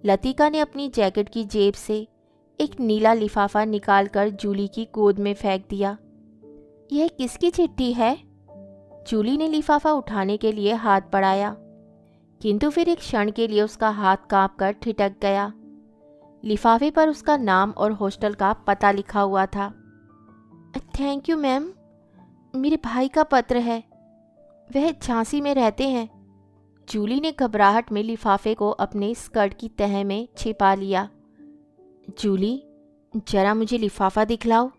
लतिका ने अपनी जैकेट की जेब से एक नीला लिफाफा निकालकर जूली की गोद में फेंक दिया। यह किसकी चिट्ठी है? जूली ने लिफाफा उठाने के लिए हाथ बढ़ाया, किंतु फिर एक क्षण के लिए उसका हाथ कांपकर ठिठक गया। लिफाफे पर उसका नाम और हॉस्टल का पता लिखा हुआ था। थैंक यू मैम, मेरे भाई का पत्र है, वह झांसी में रहते हैं। जूली ने घबराहट में लिफाफे को अपने स्कर्ट की तह में छिपा लिया। जूली, जरा मुझे लिफाफा दिखलाओ।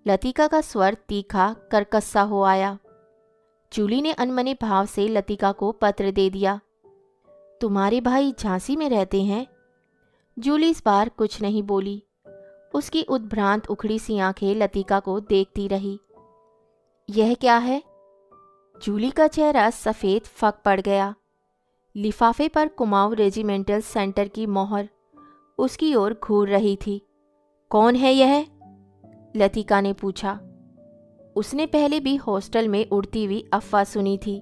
लतिका का स्वर तीखा कर्कश सा हो आया। जूली ने अनमने भाव से लतिका को पत्र दे दिया। तुम्हारे भाई झांसी में रहते हैं? जूली इस बार कुछ नहीं बोली। उसकी उद्भ्रांत उखड़ी सी आंखें लतिका को देखती रही। यह क्या है? जूली का चेहरा सफ़ेद फक पड़ गया। लिफाफे पर कुमाऊं रेजिमेंटल सेंटर की मोहर उसकी ओर घूर रही थी। कौन है यह? लतिका ने पूछा। उसने पहले भी हॉस्टल में उड़ती हुई अफवाह सुनी थी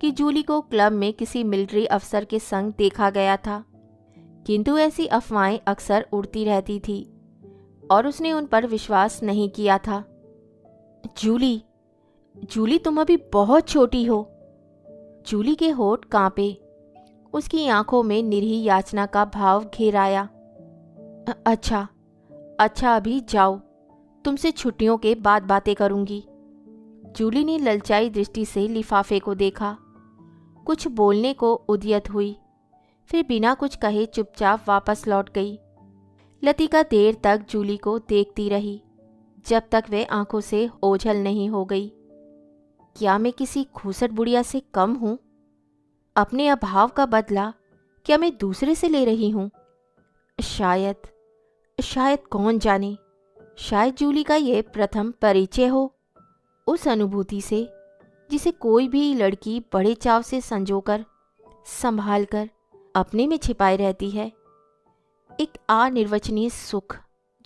कि जूली को क्लब में किसी मिलिट्री अफसर के संग देखा गया था, किंतु ऐसी अफवाहें अक्सर उड़ती रहती थी और उसने उन पर विश्वास नहीं किया था। जूली तुम अभी बहुत छोटी हो। जूली के होठ कांपे, उसकी आंखों में निरीह याचना का भाव घेर आया। अच्छा अभी जाओ, तुमसे छुट्टियों के बाद बातें करूंगी। जूली ने ललचाई दृष्टि से लिफाफे को देखा, कुछ बोलने को उद्यत हुई, फिर बिना कुछ कहे चुपचाप वापस लौट गई। लतिका देर तक जूली को देखती रही, जब तक वह आंखों से ओझल नहीं हो गई। क्या मैं किसी खूसट बुढ़िया से कम हूँ? अपने अभाव का बदला क्या मैं दूसरे से ले रही हूँ? शायद कौन जाने, शायद जूली का यह प्रथम परिचय हो उस अनुभूति से जिसे कोई भी लड़की बड़े चाव से संजोकर संभाल कर अपने में छिपाए रहती है। एक अनिर्वचनीय सुख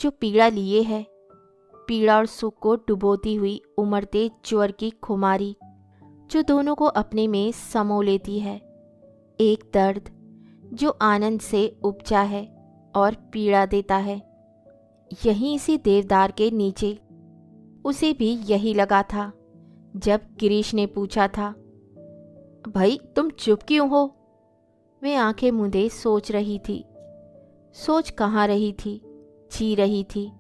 जो पीड़ा लिए है, पीड़ा और सुख को डुबोती हुई उमड़ते ज्वर की खुमारी जो दोनों को अपने में समो लेती है। एक दर्द जो आनंद से उपजा है और पीड़ा देता है। यहीं इसी देवदार के नीचे उसे भी यही लगा था जब गिरीश ने पूछा था, भाई तुम चुप क्यों हो? वह आंखें मूंदे सोच रही थी। सोच कहाँ रही थी, जी रही थी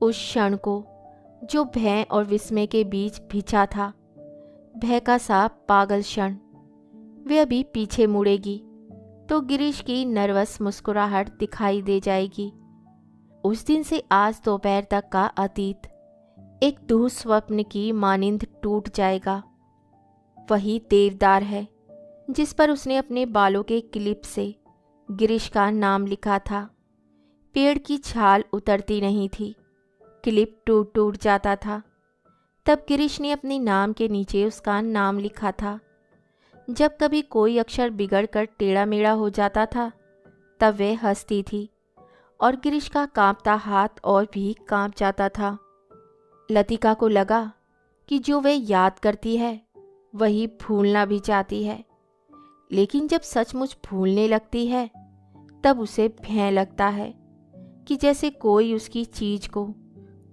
उस क्षण को जो भय और विस्मय के बीच भिजा था। भय का सा पागल क्षण। वे अभी पीछे मुड़ेगी तो गिरीश की नर्वस मुस्कुराहट दिखाई दे जाएगी। उस दिन से आज दोपहर तक का अतीत एक दुःस्वप्न की मानिंद टूट जाएगा। वही देवदार है जिस पर उसने अपने बालों के क्लिप से गिरीश का नाम लिखा था। पेड़ की छाल उतरती नहीं थी, क्लिप टूट टूट जाता था। तब गिरीश ने अपने नाम के नीचे उसका नाम लिखा था। जब कभी कोई अक्षर बिगड़ कर टेढ़ा मेढ़ा हो जाता था तब वह हंसती थी और गिरीश का कांपता हाथ और भी कांप जाता था। लतिका को लगा कि जो वह याद करती है वही भूलना भी चाहती है, लेकिन जब सचमुच भूलने लगती है तब उसे भय लगता है कि जैसे कोई उसकी चीज को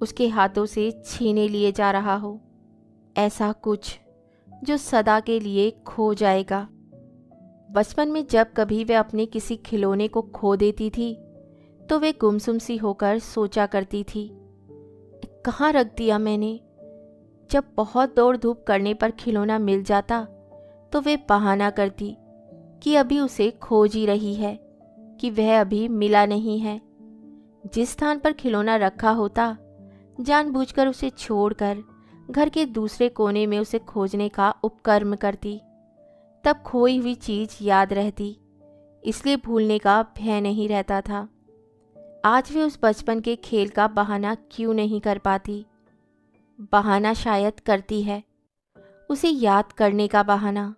उसके हाथों से छीने लिए जा रहा हो, ऐसा कुछ जो सदा के लिए खो जाएगा। बचपन में जब कभी वह अपने किसी खिलौने को खो देती थी तो वे गुमसुम सी होकर सोचा करती थी, कहाँ रख दिया मैंने। जब बहुत दौड़ धूप करने पर खिलौना मिल जाता तो वे बहाना करती कि अभी उसे खोज ही रही है, कि वह अभी मिला नहीं है। जिस स्थान पर खिलौना रखा होता जानबूझकर उसे छोड़कर घर के दूसरे कोने में उसे खोजने का उपक्रम करती। तब खोई हुई चीज याद रहती, इसलिए भूलने का भय नहीं रहता था। आज वे उस बचपन के खेल का बहाना क्यों नहीं कर पाती। बहाना शायद करती है, उसे याद करने का बहाना,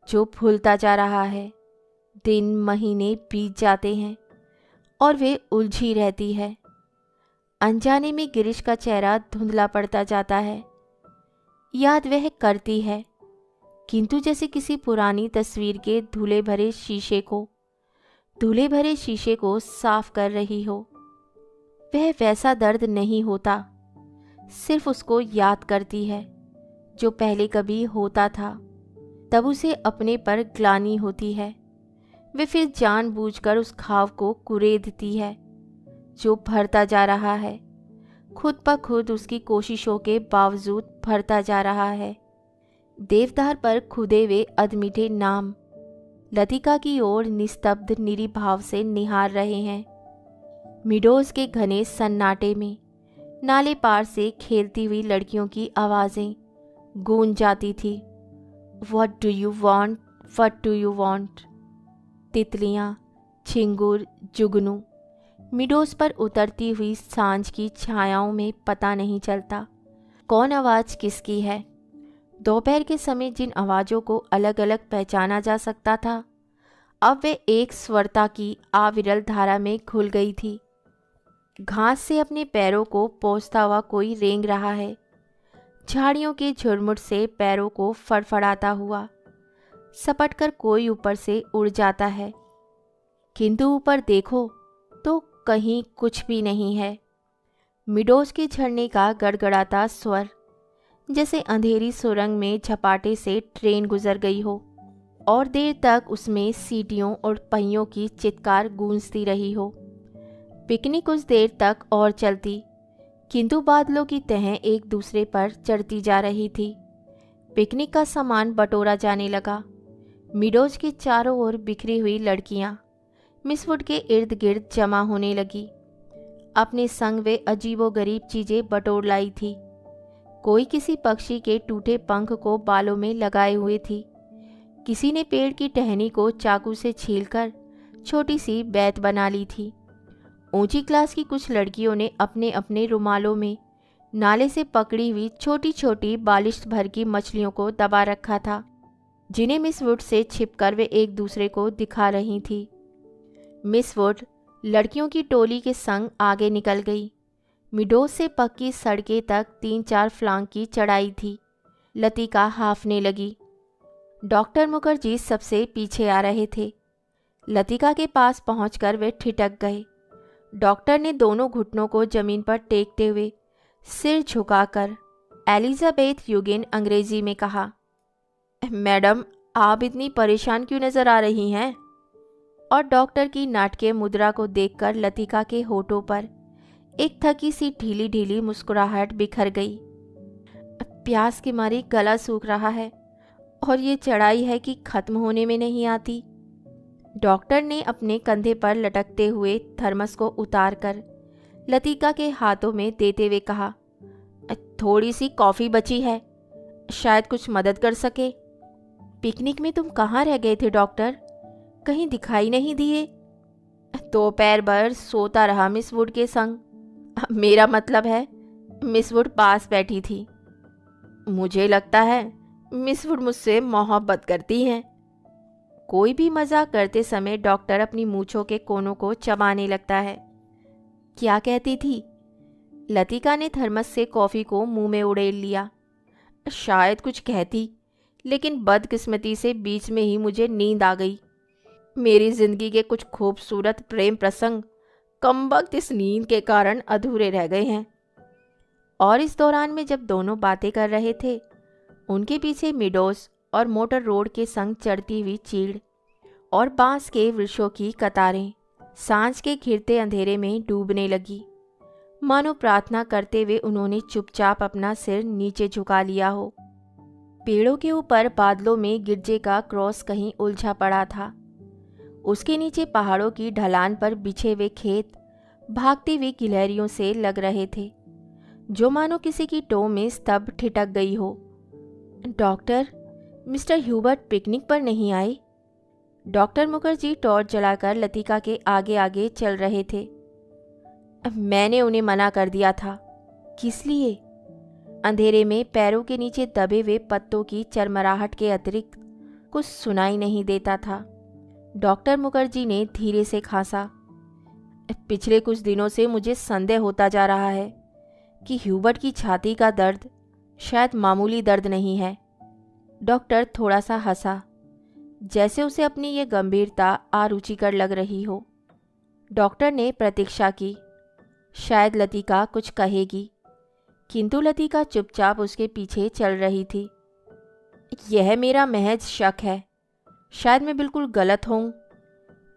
जो भूलता जा रहा है। दिन महीने बीत जाते हैं और वे उलझी रहती है। अनजाने में गिरीश का चेहरा धुंधला पड़ता जाता है। याद वह करती है, किंतु जैसे किसी पुरानी तस्वीर के धूले भरे शीशे को साफ कर रही हो। वह वैसा दर्द नहीं होता, सिर्फ उसको याद करती है जो पहले कभी होता था। तब उसे अपने पर ग्लानि होती है। वे फिर जानबूझकर उस घाव को कुरेदती है जो भरता जा रहा है, खुद ब खुद उसकी कोशिशों के बावजूद भरता जा रहा है। देवदार पर खुदे हुए अधमीठे नाम लतिका की ओर निस्तब्ध निरीभाव से निहार रहे हैं। मिडोज के घने सन्नाटे में नाले पार से खेलती हुई लड़कियों की आवाज़ें गूंज जाती थी। What do you want? What do you want? तितलियाँ, झिंगुर, जुगनू मिडोज पर उतरती हुई सांझ की छायाओं में पता नहीं चलता कौन आवाज़ किसकी है। दोपहर के समय जिन आवाज़ों को अलग अलग पहचाना जा सकता था, अब वे एक स्वरता की अविरल धारा में घुल गई थी। घास से अपने पैरों को पोंछता हुआ कोई रेंग रहा है, झाड़ियों के झुरमुट से पैरों को फड़फड़ाता हुआ सपटकर कोई ऊपर से उड़ जाता है, किंतु ऊपर देखो तो कहीं कुछ भी नहीं है। मिडोज के झरने का गड़गड़ाता स्वर, जैसे अंधेरी सुरंग में झपाटे से ट्रेन गुजर गई हो और देर तक उसमें सीटियों और पहियों की चित्कार गूंजती रही हो। पिकनिक कुछ देर तक और चलती, किंतु बादलों की तह एक दूसरे पर चढ़ती जा रही थी। पिकनिक का सामान बटोरा जाने लगा। मिडोज के चारों ओर बिखरी हुई लड़कियां मिस वुड के इर्द गिर्द जमा होने लगी। अपने संग वे अजीबोगरीब चीज़ें बटोर लाई थी। कोई किसी पक्षी के टूटे पंख को बालों में लगाए हुए थी, किसी ने पेड़ की टहनी को चाकू से छीलकर छोटी सी बैत बना ली थी। ऊंची क्लास की कुछ लड़कियों ने अपने अपने रुमालों में नाले से पकड़ी हुई छोटी छोटी बालिश भर की मछलियों को दबा रखा था, जिन्हें मिस वुड से छिपकर वे एक दूसरे को दिखा रही थी। मिस वुड लड़कियों की टोली के संग आगे निकल गई। मिडोज से पक्की सड़कें तक 3-4 फ्लांग की चढ़ाई थी। लतिका हाफने लगी। डॉक्टर मुखर्जी सबसे पीछे आ रहे थे। लतिका के पास पहुंचकर वे ठिठक गए। डॉक्टर ने दोनों घुटनों को जमीन पर टेकते हुए सिर झुकाकर एलिजाबेथ यूगिन अंग्रेजी में कहा, मैडम आप इतनी परेशान क्यों नज़र आ रही हैं? और डॉक्टर की नाटकीय मुद्रा को देखकर लतिका के होठों पर एक थकी सी ढीली ढीली मुस्कुराहट बिखर गई। प्यास के मारे गला सूख रहा है और ये चढ़ाई है कि खत्म होने में नहीं आती। डॉक्टर ने अपने कंधे पर लटकते हुए थर्मस को उतारकर लतिका के हाथों में देते हुए कहा, थोड़ी सी कॉफ़ी बची है, शायद कुछ मदद कर सके। पिकनिक में तुम कहाँ रह गए थे डॉक्टर? कहीं दिखाई नहीं दिए। दोपहर भर सोता रहा मिस वुड के संग। मेरा मतलब है, मिस वुड पास बैठी थी। मुझे लगता है मिस वुड मुझसे मोहब्बत करती हैं। कोई भी मजाक करते समय डॉक्टर अपनी मूंछों के कोनों को चबाने लगता है। क्या कहती थी? लतिका ने थर्मस से कॉफ़ी को मुंह में उड़ेल लिया। शायद कुछ कहती, लेकिन बदकिस्मती से बीच में ही मुझे नींद आ गई। मेरी जिंदगी के कुछ खूबसूरत प्रेम प्रसंग कमबख्त इस नींद के कारण अधूरे रह गए हैं। और इस दौरान में जब दोनों बातें कर रहे थे, उनके पीछे मिडोस और मोटर रोड के संग चढ़ती हुई चीड़ और बांस के वृक्षों की कतारें सांझ के घिरते अंधेरे में डूबने लगी। मानो प्रार्थना करते हुए उन्होंने चुपचाप अपना सिर नीचे झुका लिया हो। पेड़ों के ऊपर बादलों में गिरजे का क्रॉस कहीं उलझा पड़ा था। उसके नीचे पहाड़ों की ढलान पर बिछे हुए खेत भागती हुई गिलहरियों से लग रहे थे, जो मानो किसी की टो में स्तब्ध ठिठक गई हो। डॉक्टर, मिस्टर ह्यूबर्ट पिकनिक पर नहीं आए? डॉक्टर मुखर्जी टॉर्च जलाकर लतिका के आगे आगे चल रहे थे। मैंने उन्हें मना कर दिया था। किस लिए? अंधेरे में पैरों के नीचे दबे हुए पत्तों की चरमराहट के अतिरिक्त कुछ सुनाई नहीं देता था। डॉक्टर मुखर्जी ने धीरे से खांसा। पिछले कुछ दिनों से मुझे संदेह होता जा रहा है कि ह्यूबर्ट की छाती का दर्द शायद मामूली दर्द नहीं है। डॉक्टर थोड़ा सा हंसा, जैसे उसे अपनी ये गंभीरता आरुचिकर लग रही हो। डॉक्टर ने प्रतीक्षा की, शायद लतिका कुछ कहेगी, किंतु लतिका चुपचाप उसके पीछे चल रही थी। यह मेरा महज शक है, शायद मैं बिल्कुल गलत हूँ,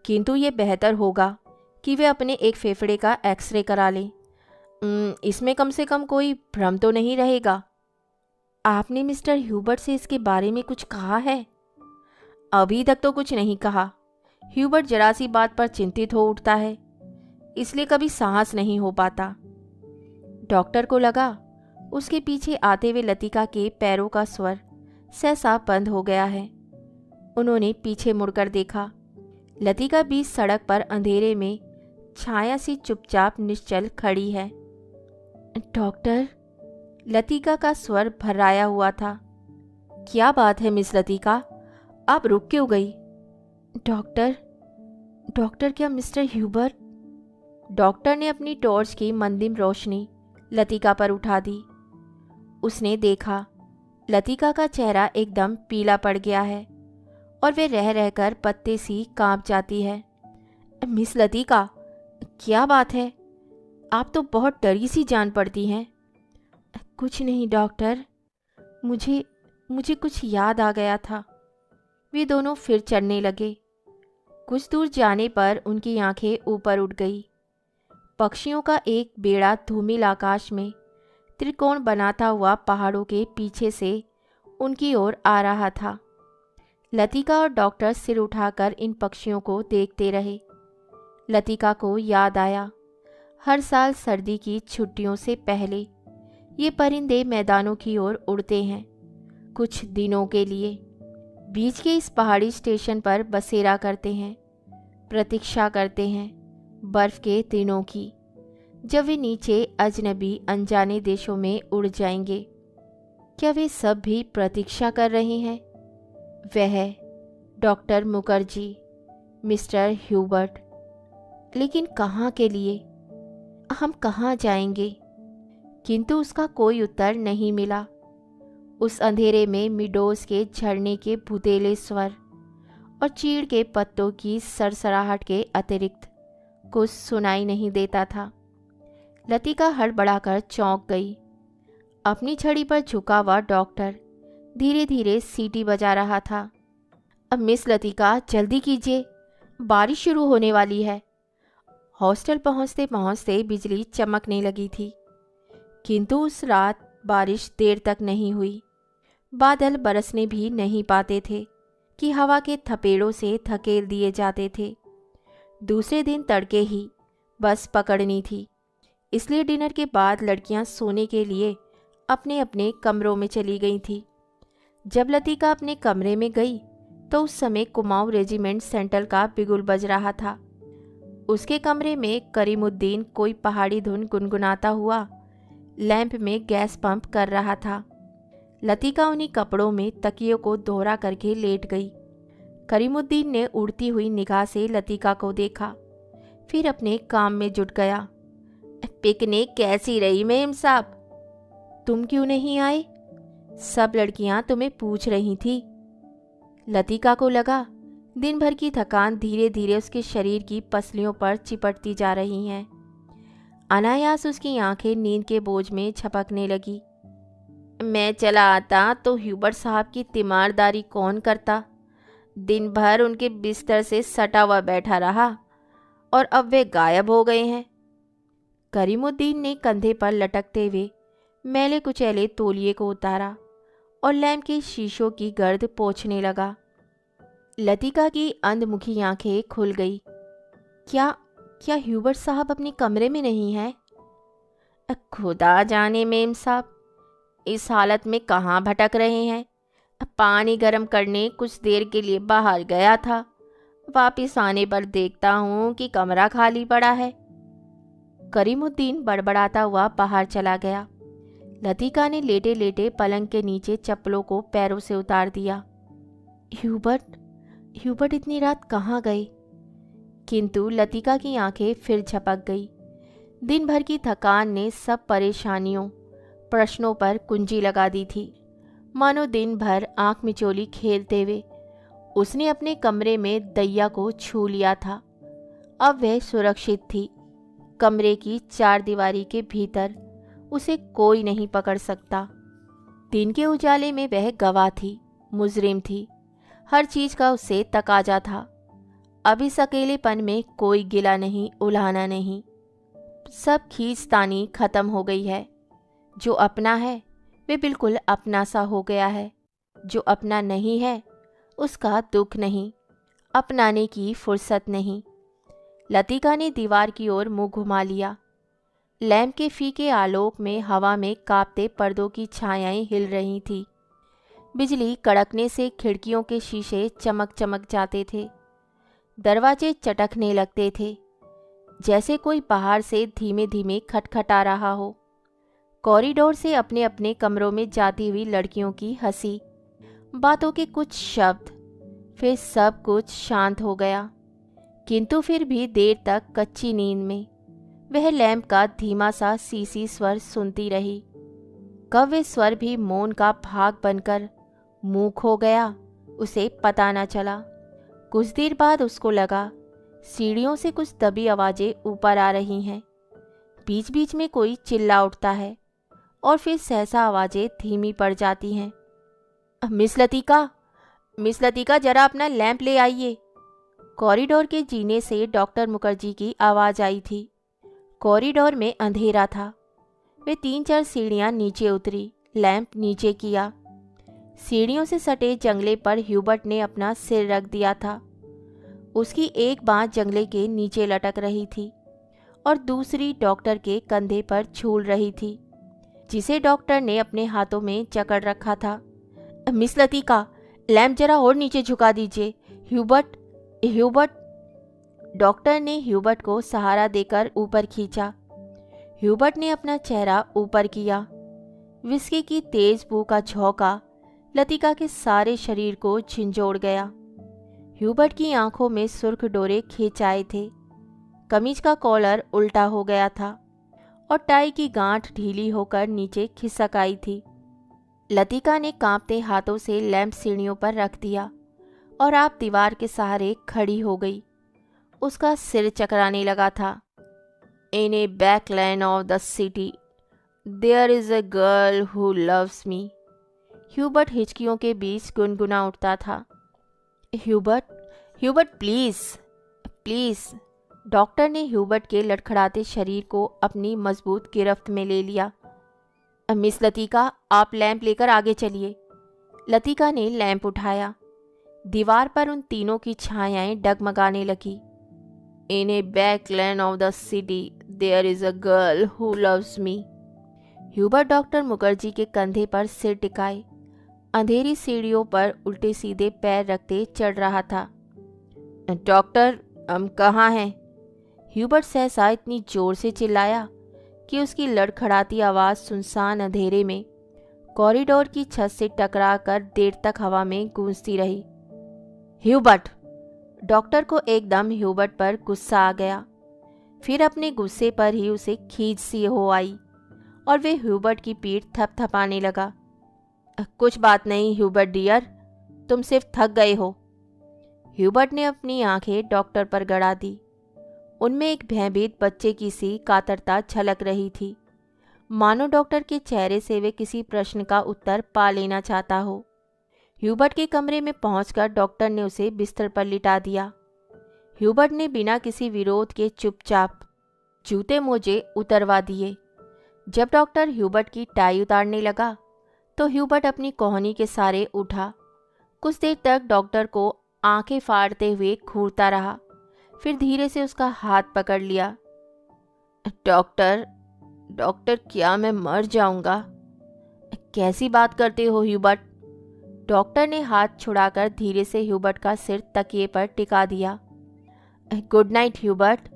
किंतु ये बेहतर होगा कि वे अपने एक फेफड़े का एक्सरे करा लें। इसमें कम से कम कोई भ्रम तो नहीं रहेगा। आपने मिस्टर ह्यूबर्ट से इसके बारे में कुछ कहा है? अभी तक तो कुछ नहीं कहा। ह्यूबर्ट जरा सी बात पर चिंतित हो उठता है, इसलिए कभी साहस नहीं हो पाता। डॉक्टर को लगा उसके पीछे आते हुए लतिका के पैरों का स्वर सहसा बंद हो गया है। उन्होंने पीछे मुड़कर देखा। लतिका बीच सड़क पर अंधेरे में छाया सी चुपचाप निश्चल खड़ी है। डॉक्टर, लतिका का स्वर भर्राया हुआ था। क्या बात है मिस लतिका, आप रुक क्यों गई? डॉक्टर, क्या मिस्टर ह्यूबर्ट? डॉक्टर ने अपनी टॉर्च की मंदिम रोशनी लतिका पर उठा दी। उसने देखा लतिका का चेहरा एकदम पीला पड़ गया है और वे रह रहकर पत्ते सी कांप जाती है। मिस लतिका, क्या बात है? आप तो बहुत डरी सी जान पड़ती हैं। कुछ नहीं डॉक्टर, मुझे कुछ याद आ गया था। वे दोनों फिर चढ़ने लगे। कुछ दूर जाने पर उनकी आंखें ऊपर उठ गई। पक्षियों का एक बेड़ा धूमिल आकाश में त्रिकोण बनाता हुआ पहाड़ों के पीछे से उनकी ओर आ रहा था। लतिका और डॉक्टर सिर उठाकर इन पक्षियों को देखते रहे। लतिका को याद आया, हर साल सर्दी की छुट्टियों से पहले ये परिंदे मैदानों की ओर उड़ते हैं, कुछ दिनों के लिए बीच के इस पहाड़ी स्टेशन पर बसेरा करते हैं, प्रतीक्षा करते हैं बर्फ के दिनों की, जब वे नीचे अजनबी अनजाने देशों में उड़ जाएंगे। क्या वे सब भी प्रतीक्षा कर रहे हैं? वह, डॉक्टर मुखर्जी, मिस्टर ह्यूबर्ट, लेकिन कहाँ के लिए? हम कहाँ जाएंगे? किंतु उसका कोई उत्तर नहीं मिला। उस अंधेरे में मिडोस के झरने के भुतेले स्वर और चीड़ के पत्तों की सरसराहट के अतिरिक्त कुछ सुनाई नहीं देता था। लतिका हड़बड़ाकर चौंक गई। अपनी छड़ी पर झुका हुआ डॉक्टर धीरे धीरे सीटी बजा रहा था। अब मिस लतिका, जल्दी कीजिए, बारिश शुरू होने वाली है। हॉस्टल पहुंचते पहुंचते बिजली चमकने लगी थी, किंतु उस रात बारिश देर तक नहीं हुई। बादल बरसने भी नहीं पाते थे कि हवा के थपेड़ों से धकेल दिए जाते थे। दूसरे दिन तड़के ही बस पकड़नी थी, इसलिए डिनर के बाद लड़कियां सोने के लिए अपने अपने कमरों में चली गई थी। जब लतिका अपने कमरे में गई तो उस समय कुमाऊं रेजिमेंट सेंट्रल का बिगुल बज रहा था। उसके कमरे में करीमुद्दीन कोई पहाड़ी धुन गुनगुनाता हुआ लैंप में गैस पंप कर रहा था। लतिका उन्हीं कपड़ों में तकियों को दोहरा करके लेट गई। करीमुद्दीन ने उड़ती हुई निगाह से लतिका को देखा, फिर अपने काम में जुट गया। पिकनिक कैसी रही मेम साहब? तुम क्यों नहीं आए? सब लड़कियां तुम्हें पूछ रही थी। लतिका को लगा दिन भर की थकान धीरे धीरे उसके शरीर की पसलियों पर चिपटती जा रही हैं। अनायास उसकी आंखें नींद के बोझ में झपकने लगी। मैं चला आता तो ह्यूबर्ट साहब की तीमारदारी कौन करता? दिन भर उनके बिस्तर से सटा हुआ बैठा रहा और अब वे गायब हो गए हैं। करीमुद्दीन ने कंधे पर लटकते हुए मैले कुचैले तौलिए को उतारा और लैंप के शीशों की गर्द पोंछने लगा। लतिका की अंधमुखी आंखें खुल गई। क्या क्या ह्यूबर्ट साहब अपने कमरे में नहीं हैं? खुदा जाने मेम साहब, इस हालत में कहाँ भटक रहे हैं। पानी गर्म करने कुछ देर के लिए बाहर गया था, वापिस आने पर देखता हूँ कि कमरा खाली पड़ा है। करीमुद्दीन बड़बड़ाता हुआ बाहर चला गया। लतिका ने लेटे लेटे पलंग के नीचे चप्पलों को पैरों से उतार दिया। ह्यूबर्ट इतनी रात कहाँ गए? किंतु लतिका की आंखें फिर झपक गई। दिन भर की थकान ने सब परेशानियों, प्रश्नों पर कुंजी लगा दी थी। मानो दिन भर आंख मिचोली खेलते हुए उसने अपने कमरे में दैया को छू लिया था। अब वह सुरक्षित थी। कमरे की चार दीवारी के भीतर उसे कोई नहीं पकड़ सकता। दिन के उजाले में वह गवाह थी, मुजरिम थी। हर चीज का उससे तकाजा था। अब इस अकेलेपन में कोई गिला नहीं, उल्हाना नहीं। सब खींचतानी खत्म हो गई है। जो अपना है वे बिल्कुल अपना सा हो गया है। जो अपना नहीं है उसका दुख नहीं, अपनाने की फुर्सत नहीं। लतिका ने दीवार की ओर मुंह घुमा लिया। लैंप के फीके आलोक में हवा में कांपते पर्दों की छायाएं हिल रही थी। बिजली कड़कने से खिड़कियों के शीशे चमक चमक जाते थे। दरवाजे चटकने लगते थे, जैसे कोई बाहर से धीमे धीमे खटखटा रहा हो। कॉरिडोर से अपने अपने कमरों में जाती हुई लड़कियों की हंसी, बातों के कुछ शब्द, फिर सब कुछ शांत हो गया। किंतु फिर भी देर तक कच्ची नींद में वह लैंप का धीमा सा सीसी स्वर सुनती रही। कब वे स्वर भी मौन का भाग बनकर मूक हो गया, उसे पता न चला। कुछ देर बाद उसको लगा सीढ़ियों से कुछ दबी आवाजें ऊपर आ रही हैं। बीच बीच में कोई चिल्ला उठता है और फिर सहसा आवाजें धीमी पड़ जाती हैं। मिस लतिका, जरा अपना लैंप ले आइए। कॉरिडोर के जीने से डॉक्टर मुखर्जी की आवाज़ आई थी। कॉरिडोर में अंधेरा था। वे 3-4 सीढ़ियाँ नीचे उतरी, लैंप नीचे किया। सीढ़ियों से सटे जंगले पर ह्यूबर्ट ने अपना सिर रख दिया था। उसकी एक बाँह जंगले के नीचे लटक रही थी और दूसरी डॉक्टर के कंधे पर झूल रही थी, जिसे डॉक्टर ने अपने हाथों में जकड़ रखा था। मिस लतिका, लैंप जरा और नीचे झुका दीजिए। ह्यूबर्ट। डॉक्टर ने ह्यूबर्ट को सहारा देकर ऊपर खींचा। ह्यूबर्ट ने अपना चेहरा ऊपर किया। विस्की की तेज बू का झोंका लतिका के सारे शरीर को झिंझोड़ गया। ह्यूबर्ट की आंखों में सुर्ख डोरे खींचाए थे। कमीज का कॉलर उल्टा हो गया था और टाई की गांठ ढीली होकर नीचे खिसक आई थी। लतिका ने कांपते हाथों से लैंप सीढ़ियों पर रख दिया और आप दीवार के सहारे खड़ी हो गई। उसका सिर चकराने लगा था। In a back lane of the city there is a girl who loves me. Hubert हिचकियों के बीच गुनगुना उठता था। Hubert please. डॉक्टर ने ह्यूबर्ट के लड़खड़ाते शरीर को अपनी मजबूत गिरफ्त में ले लिया। मिस लतिका, आप लैंप लेकर आगे चलिए। लतिका ने लैंप उठाया। दीवार पर उन तीनों की छायाएं डगमगाने लगी। In a back lane of the city there is a girl who loves me. Hubert doctor Mukherjee के कंधे पर सिर टिकाए अंधेरी सीढ़ियों पर उल्टे सीधे पैर रखते चढ़ रहा था। डॉक्टर, हम कहाँ हैं? ह्यूबर्ट सहसा इतनी जोर से चिल्लाया कि उसकी लड़खड़ाती आवाज़ सुनसान अंधेरे में कॉरिडोर की छत से टकराकर देर तक हवा में गूंजती रही। ह्यूबर्ट! डॉक्टर को एकदम ह्यूबर्ट पर गुस्सा आ गया। फिर अपने गुस्से पर ही उसे खींच सी हो आई और वे ह्यूबर्ट की पीठ थपथपाने लगा। कुछ बात नहीं ह्यूबर्ट डियर, तुम सिर्फ थक गए हो। ह्यूबर्ट ने अपनी आंखें डॉक्टर पर गड़ा दी। उनमें एक भयभीत बच्चे की सी कातरता झलक रही थी, मानो डॉक्टर के चेहरे से वे किसी प्रश्न का उत्तर पा लेना चाहता हो। ह्यूबर्ट के कमरे में पहुंचकर डॉक्टर ने उसे बिस्तर पर लिटा दिया। ह्यूबर्ट ने बिना किसी विरोध के चुपचाप जूते मोजे उतरवा दिए। जब डॉक्टर ह्यूबर्ट की टाई उतारने लगा तो ह्यूबर्ट अपनी कोहनी के सहारे उठा। कुछ देर तक डॉक्टर को आंखें फाड़ते हुए घूरता रहा, फिर धीरे से उसका हाथ पकड़ लिया। डॉक्टर, डॉक्टर, क्या मैं मर जाऊंगा? कैसी बात करते हो ह्यूबर्ट? डॉक्टर ने हाथ छुड़ाकर धीरे से ह्यूबर्ट का सिर तकिए पर टिका दिया। Good night Hubert.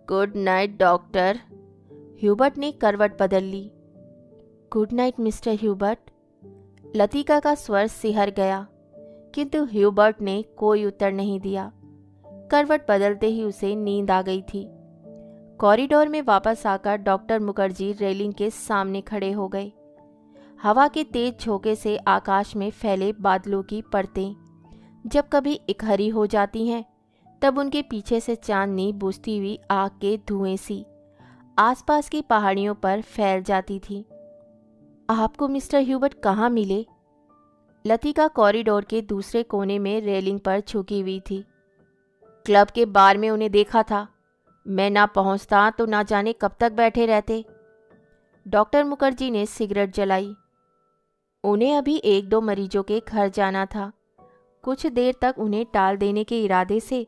Good night doctor. Hubert ने करवट बदल ली। Good night mister Hubert. Latika का स्वर सिहर गया, किंतु ह्यूबर्ट ने कोई उत्तर नहीं दिया। करवट बदलते ही उसे नींद आ गई थी। कॉरिडोर में वापस आकर डॉक्टर मुखर्जी रेलिंग के सामने खड़े हो गए। हवा के तेज झोंके से आकाश में फैले बादलों की परतें जब कभी इकहरी हो जाती हैं, तब उनके पीछे से चांदनी बुझती हुई आग के धुएं सी आसपास की पहाड़ियों पर फैल जाती थी। आपको मिस्टर ह्यूबर्ट कहाँ मिले? लतिका कॉरिडोर के दूसरे कोने में रेलिंग पर झुकी हुई थी। क्लब के बार में उन्हें देखा था। मैं ना पहुंचता तो ना जाने कब तक बैठे रहते। डॉक्टर मुखर्जी ने सिगरेट जलाई। उन्हें अभी 1-2 मरीजों के घर जाना था। कुछ देर तक उन्हें टाल देने के इरादे से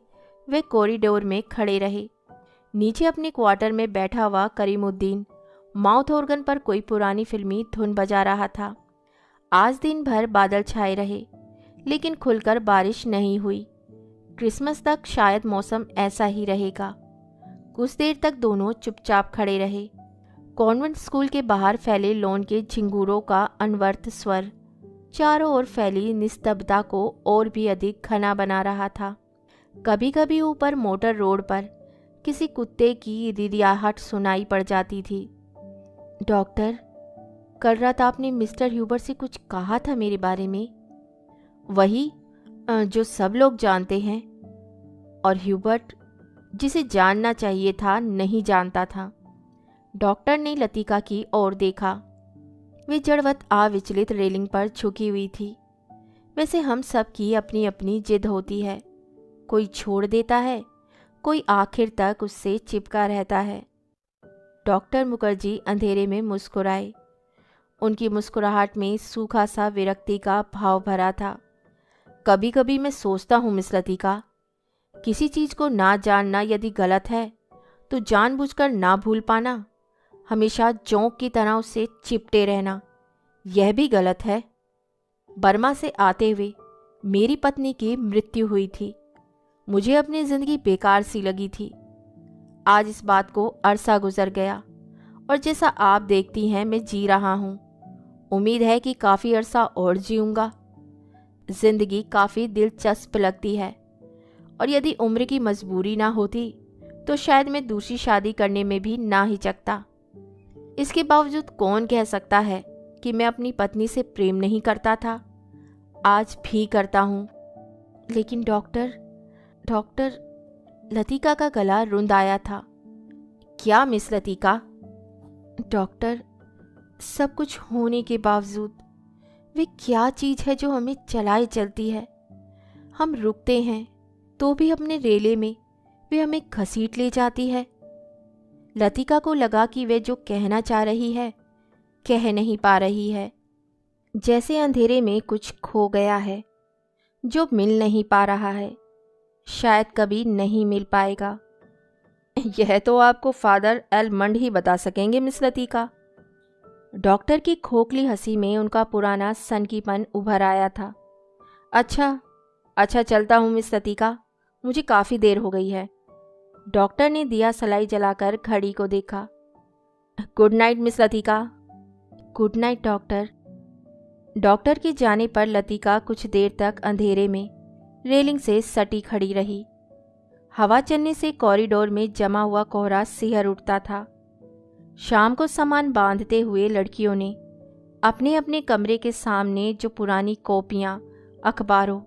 वे कॉरिडोर में खड़े रहे। नीचे अपने क्वार्टर में बैठा हुआ करीमुद्दीन माउथ ऑर्गन पर कोई पुरानी फिल्मी धुन बजा रहा था। आज दिन भर बादल छाए रहे, लेकिन खुलकर बारिश नहीं हुई। क्रिसमस तक शायद मौसम ऐसा ही रहेगा। कुछ देर तक दोनों चुपचाप खड़े रहे। कॉन्वेंट स्कूल के बाहर फैले लॉन के झिंगूरों का अनवर्त स्वर चारों ओर फैली निस्तब्धता को और भी अधिक घना बना रहा था। कभी कभी ऊपर मोटर रोड पर किसी कुत्ते की रिरियाहट सुनाई पड़ जाती थी। डॉक्टर, कल रात आपने मिस्टर ह्यूबर्ट से कुछ कहा था मेरे बारे में? वही जो सब लोग जानते हैं। और ह्यूबर्ट, जिसे जानना चाहिए था, नहीं जानता था। डॉक्टर ने लतिका की ओर देखा। वे जड़वत अविचलित रेलिंग पर झुकी हुई थी। वैसे हम सब की अपनी अपनी जिद होती है। कोई छोड़ देता है, कोई आखिर तक उससे चिपका रहता है। डॉक्टर मुखर्जी अंधेरे में मुस्कुराए। उनकी मुस्कुराहट में सूखा सा विरक्ति का भाव भरा था। कभी कभी मैं सोचता हूँ मिस लतिका, किसी चीज़ को ना जानना यदि गलत है तो जानबूझकर ना भूल पाना, हमेशा जोंक की तरह उससे चिपटे रहना, यह भी गलत है। बर्मा से आते हुए मेरी पत्नी की मृत्यु हुई थी। मुझे अपनी ज़िंदगी बेकार सी लगी थी। आज इस बात को अरसा गुजर गया और जैसा आप देखती हैं मैं जी रहा हूँ। उम्मीद है कि काफ़ी अरसा और जीऊँगा। ज़िंदगी काफ़ी दिलचस्प लगती है और यदि उम्र की मजबूरी ना होती तो शायद मैं दूसरी शादी करने में भी ना हिचकता। इसके बावजूद कौन कह सकता है कि मैं अपनी पत्नी से प्रेम नहीं करता था? आज भी करता हूँ। लेकिन डॉक्टर, लतिका का गला रुंध आया था। क्या मिस लतिका? डॉक्टर, सब कुछ होने के बावजूद वे क्या चीज़ है जो हमें चलाए चलती है? हम रुकते हैं तो भी अपने रेले में वे हमें घसीट ले जाती है। लतिका को लगा कि वे जो कहना चाह रही है कह नहीं पा रही है। जैसे अंधेरे में कुछ खो गया है जो मिल नहीं पा रहा है, शायद कभी नहीं मिल पाएगा। यह तो आपको फादर एलमंड ही बता सकेंगे मिस लतिका। डॉक्टर की खोखली हंसी में उनका पुराना सनकीपन उभर आया था। अच्छा अच्छा, चलता हूँ मिस लतिका, मुझे काफ़ी देर हो गई है। डॉक्टर ने दिया सलाई जलाकर घड़ी को देखा। Good night miss Latika. Good night doctor. Doctor के जाने पर लतिका कुछ देर तक अंधेरे में रेलिंग से सटी खड़ी रही। हवा चलने से कॉरिडोर में जमा हुआ कोहरा सिहर उठता था। शाम को सामान बांधते हुए लड़कियों ने अपने अपने कमरे के सामने जो पुरानी कॉपियाँ, अखबारों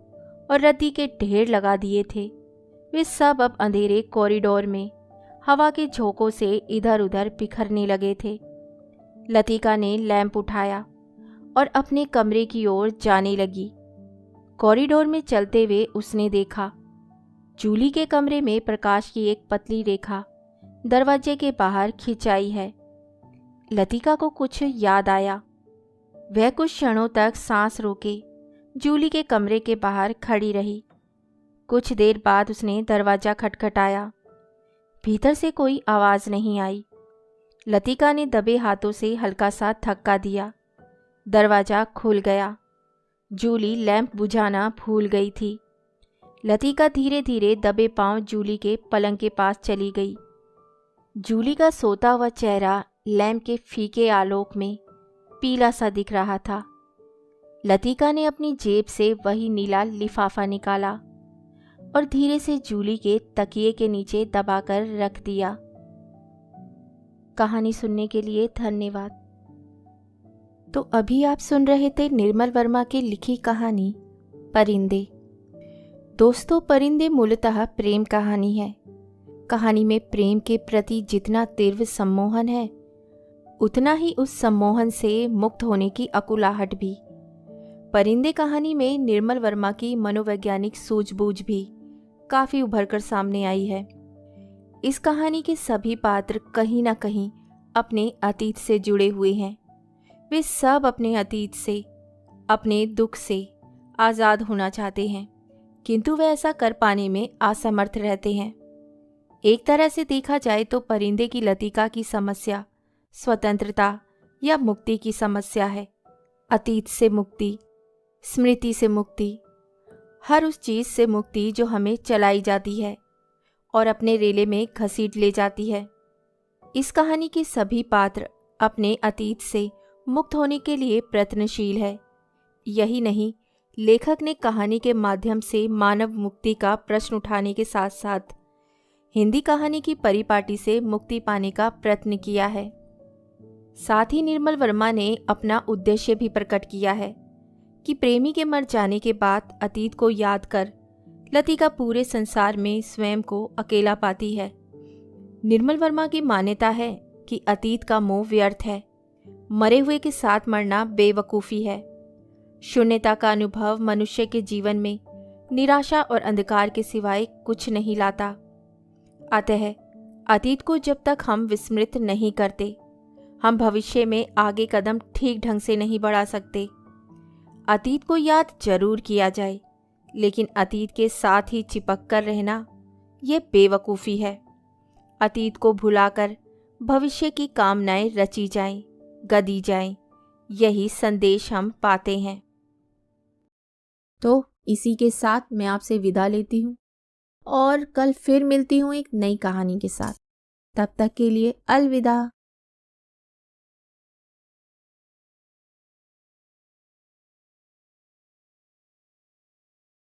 और रद्दी के ढेर लगा दिए थे, वे सब अब अंधेरे कॉरिडोर में हवा के झोंकों से इधर उधर बिखरने लगे थे। लतिका ने लैंप उठाया और अपने कमरे की ओर जाने लगी। कॉरिडोर में चलते हुए उसने देखा जूली के कमरे में प्रकाश की एक पतली रेखा दरवाजे के बाहर खिंचाई है। लतिका को कुछ याद आया। वह कुछ क्षणों तक सांस रोके जूली के कमरे के बाहर खड़ी रही। कुछ देर बाद उसने दरवाज़ा खटखटाया। भीतर से कोई आवाज़ नहीं आई। लतिका ने दबे हाथों से हल्का सा धक्का दिया। दरवाज़ा खुल गया। जूली लैंप बुझाना भूल गई थी। लतिका धीरे धीरे दबे पांव जूली के पलंग के पास चली गई। जूली का सोता हुआ चेहरा लैंप के फीके आलोक में पीला सा दिख रहा था। लतिका ने अपनी जेब से वही नीला लिफाफा निकाला और धीरे से जूली के तकिए के नीचे दबाकर रख दिया। कहानी सुनने के लिए धन्यवाद। तो अभी आप सुन रहे थे निर्मल वर्मा की लिखी कहानी परिंदे। दोस्तों, परिंदे मूलतः प्रेम कहानी है। कहानी में प्रेम के प्रति जितना तीव्र सम्मोहन है, उतना ही उस सम्मोहन से मुक्त होने की अकुलाहट भी। परिंदे कहानी में निर्मल वर्मा की मनोवैज्ञानिक सूझबूझ भी काफ़ी उभरकर सामने आई है। इस कहानी के सभी पात्र कहीं ना कहीं अपने अतीत से जुड़े हुए हैं। वे सब अपने अतीत से, अपने दुख से आज़ाद होना चाहते हैं, किंतु वे ऐसा कर पाने में असमर्थ रहते हैं। एक तरह से देखा जाए तो परिंदे की लतिका की समस्या स्वतंत्रता या मुक्ति की समस्या है। अतीत से मुक्ति, स्मृति से मुक्ति, हर उस चीज़ से मुक्ति जो हमें चलाई जाती है और अपने रेले में घसीट ले जाती है। इस कहानी के सभी पात्र अपने अतीत से मुक्त होने के लिए प्रयत्नशील है। यही नहीं, लेखक ने कहानी के माध्यम से मानव मुक्ति का प्रश्न उठाने के साथ साथ हिंदी कहानी की परिपाटी से मुक्ति पाने का प्रयत्न किया है। साथ ही निर्मल वर्मा ने अपना उद्देश्य भी प्रकट किया है कि प्रेमी के मर जाने के बाद अतीत को याद कर लतिका पूरे संसार में स्वयं को अकेला पाती है। निर्मल वर्मा की मान्यता है कि अतीत का मोह व्यर्थ है, मरे हुए के साथ मरना बेवकूफ़ी है। शून्यता का अनुभव मनुष्य के जीवन में निराशा और अंधकार के सिवाय कुछ नहीं लाता। अतः अतीत को जब तक हम विस्मृत नहीं करते, हम भविष्य में आगे कदम ठीक ढंग से नहीं बढ़ा सकते। अतीत को याद जरूर किया जाए, लेकिन अतीत के साथ ही चिपक कर रहना ये बेवकूफ़ी है। अतीत को भुलाकर भविष्य की कामनाएं रची जाएं, गदी जाएं, यही संदेश हम पाते हैं। तो इसी के साथ मैं आपसे विदा लेती हूँ और कल फिर मिलती हूँ एक नई कहानी के साथ। तब तक के लिए अलविदा।